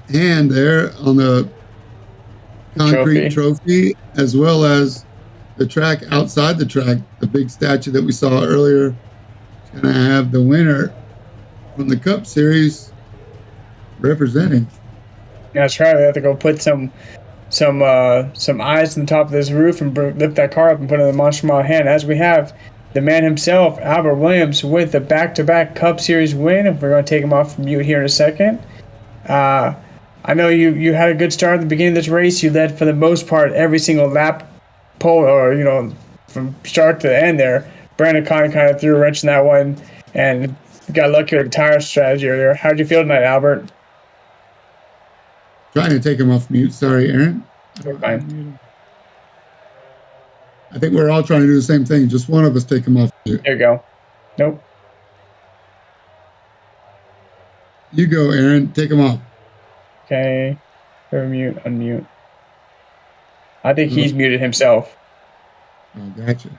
hand there on the concrete trophy, as well as the track outside the track, the big statue that we saw earlier. It's going to have the winner from the Cup Series representing. That's right. We have to go put some eyes on the top of this roof and lift that car up and put it in the Monster Mile hand. As we have the man himself, Albert Williams, with the back-to-back Cup Series win. We're going to take him off from mute here in a second. I know you had a good start at the beginning of this race. You led for the most part every single lap pole, or from start to end there. Brandon kind of threw a wrench in that one and got lucky with the tire strategy earlier. How did you feel tonight, Albert? Trying to take him off mute. Sorry, Aaron. You're fine. I think we're all trying to do the same thing. Just one of us take him off mute. There you go. Nope. You go, Aaron. Take him off. Okay. Mute, unmute. I think he's muted himself. Oh, gotcha.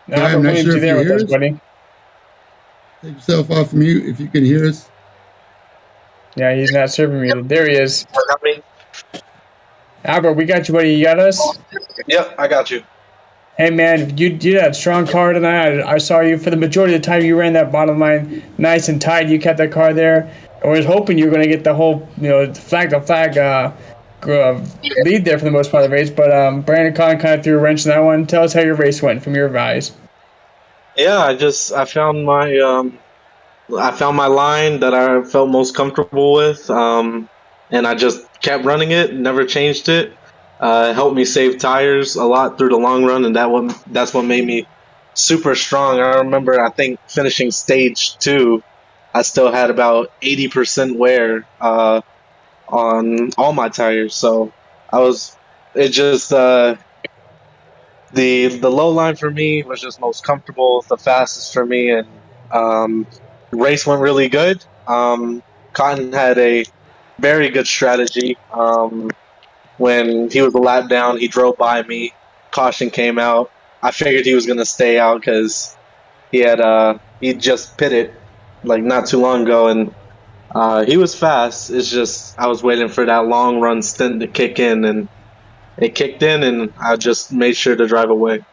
Now, I'm not sure if there with us, buddy. Take yourself off mute if you can hear us. Yeah, he's not server muted. There he is. Albert, we got you, buddy. You got us? Yep, I got you. Hey, man, you had a strong car tonight. I saw you for the majority of the time you ran that bottom line nice and tight. You kept that car there. I was hoping you were going to get the whole, flag lead there for the most part of the race. But Brandon Conn kind of threw a wrench in that one. Tell us how your race went from your eyes. Yeah, I found my line that I felt most comfortable with, and I just kept running it, never changed it. It helped me save tires a lot through the long run, and that's what made me super strong. I remember, I think, finishing stage 2, I still had about 80% wear on all my tires. So the low line for me was just most comfortable, the fastest for me, and race went really good. Cotton had a very good strategy. When he was a lap down, he drove by me. Caution came out. I figured he was going to stay out because he just pitted like not too long ago, and He was fast. It's just I was waiting for that long run stint to kick in, and it kicked in, and I just made sure to drive away.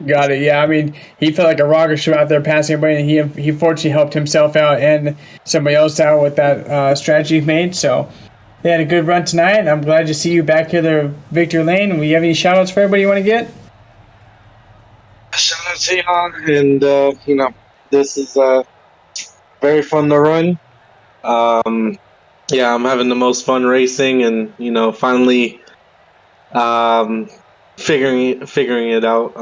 Got it. Yeah, I mean, he felt like a rocket ship out there passing everybody, and he fortunately helped himself out and somebody else out with that strategy he made. So they had a good run tonight. I'm glad to see you back here, the Victory Lane. And we have any shout outs for everybody you want to get? Shout out to y'all, and this is very fun to run. Um, yeah, I'm having the most fun racing, and finally um, figuring it out.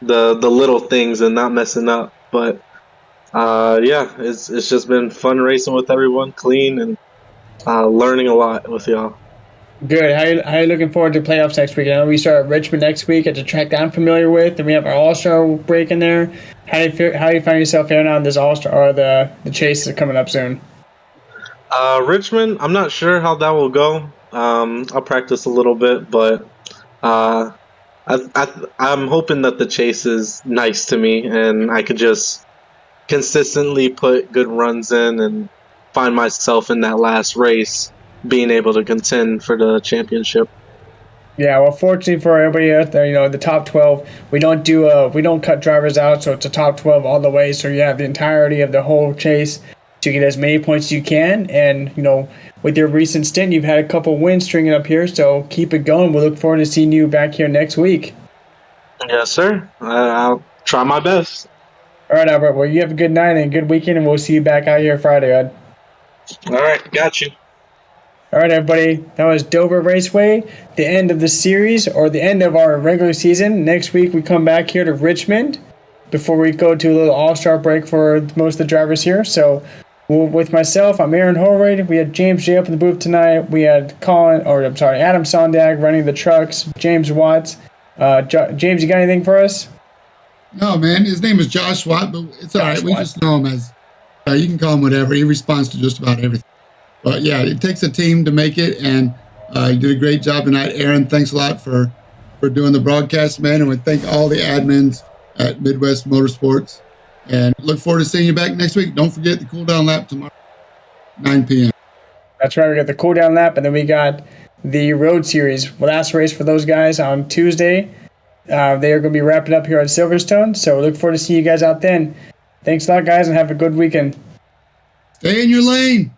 The little things and not messing up, but yeah, it's just been fun racing with everyone, clean, and learning a lot with y'all. Good. How you looking forward to playoffs next week? I know we start at Richmond next week at the track that I'm familiar with, and we have our All Star break in there. How do you find yourself faring on this All Star or the chase is coming up soon? Richmond, I'm not sure how that will go. I'll practice a little bit, but uh, I'm hoping that the chase is nice to me and I could just consistently put good runs in and find myself in that last race being able to contend for the championship. Yeah, well, fortunately for everybody out there, the top 12, we don't cut drivers out, so it's a top 12 all the way. So you have the entirety of the whole chase to get as many points as you can. And with your recent stint, you've had a couple wins stringing up here, so keep it going. We look forward to seeing you back here next week. Yes, sir. I'll try my best. All right, Albert. Well, you have a good night and a good weekend, and we'll see you back out here Friday, bud. All right, got you. All right, everybody. That was Dover Raceway, the end of the series or the end of our regular season. Next week, we come back here to Richmond before we go to a little All Star break for most of the drivers here. So, with myself, I'm Aaron Holroyd. We had James J up in the booth tonight. We had Adam Sondag running the trucks. James Watts. James, you got anything for us? No, man, his name is Josh Watt, but it's all right. We just know him as, you can call him whatever. He responds to just about everything. But yeah, it takes a team to make it, and you did a great job tonight. Aaron, thanks a lot for doing the broadcast, man, and we thank all the admins at Midwest Motorsports, and look forward to seeing you back next week. Don't forget the cool down lap tomorrow, 9 p.m. That's right. We got the cool down lap, and then we got the Road Series last race for those guys on Tuesday. They are going to be wrapping up here at Silverstone, so look forward to seeing you guys out then. Thanks a lot, guys, and have a good weekend. Stay in your lane.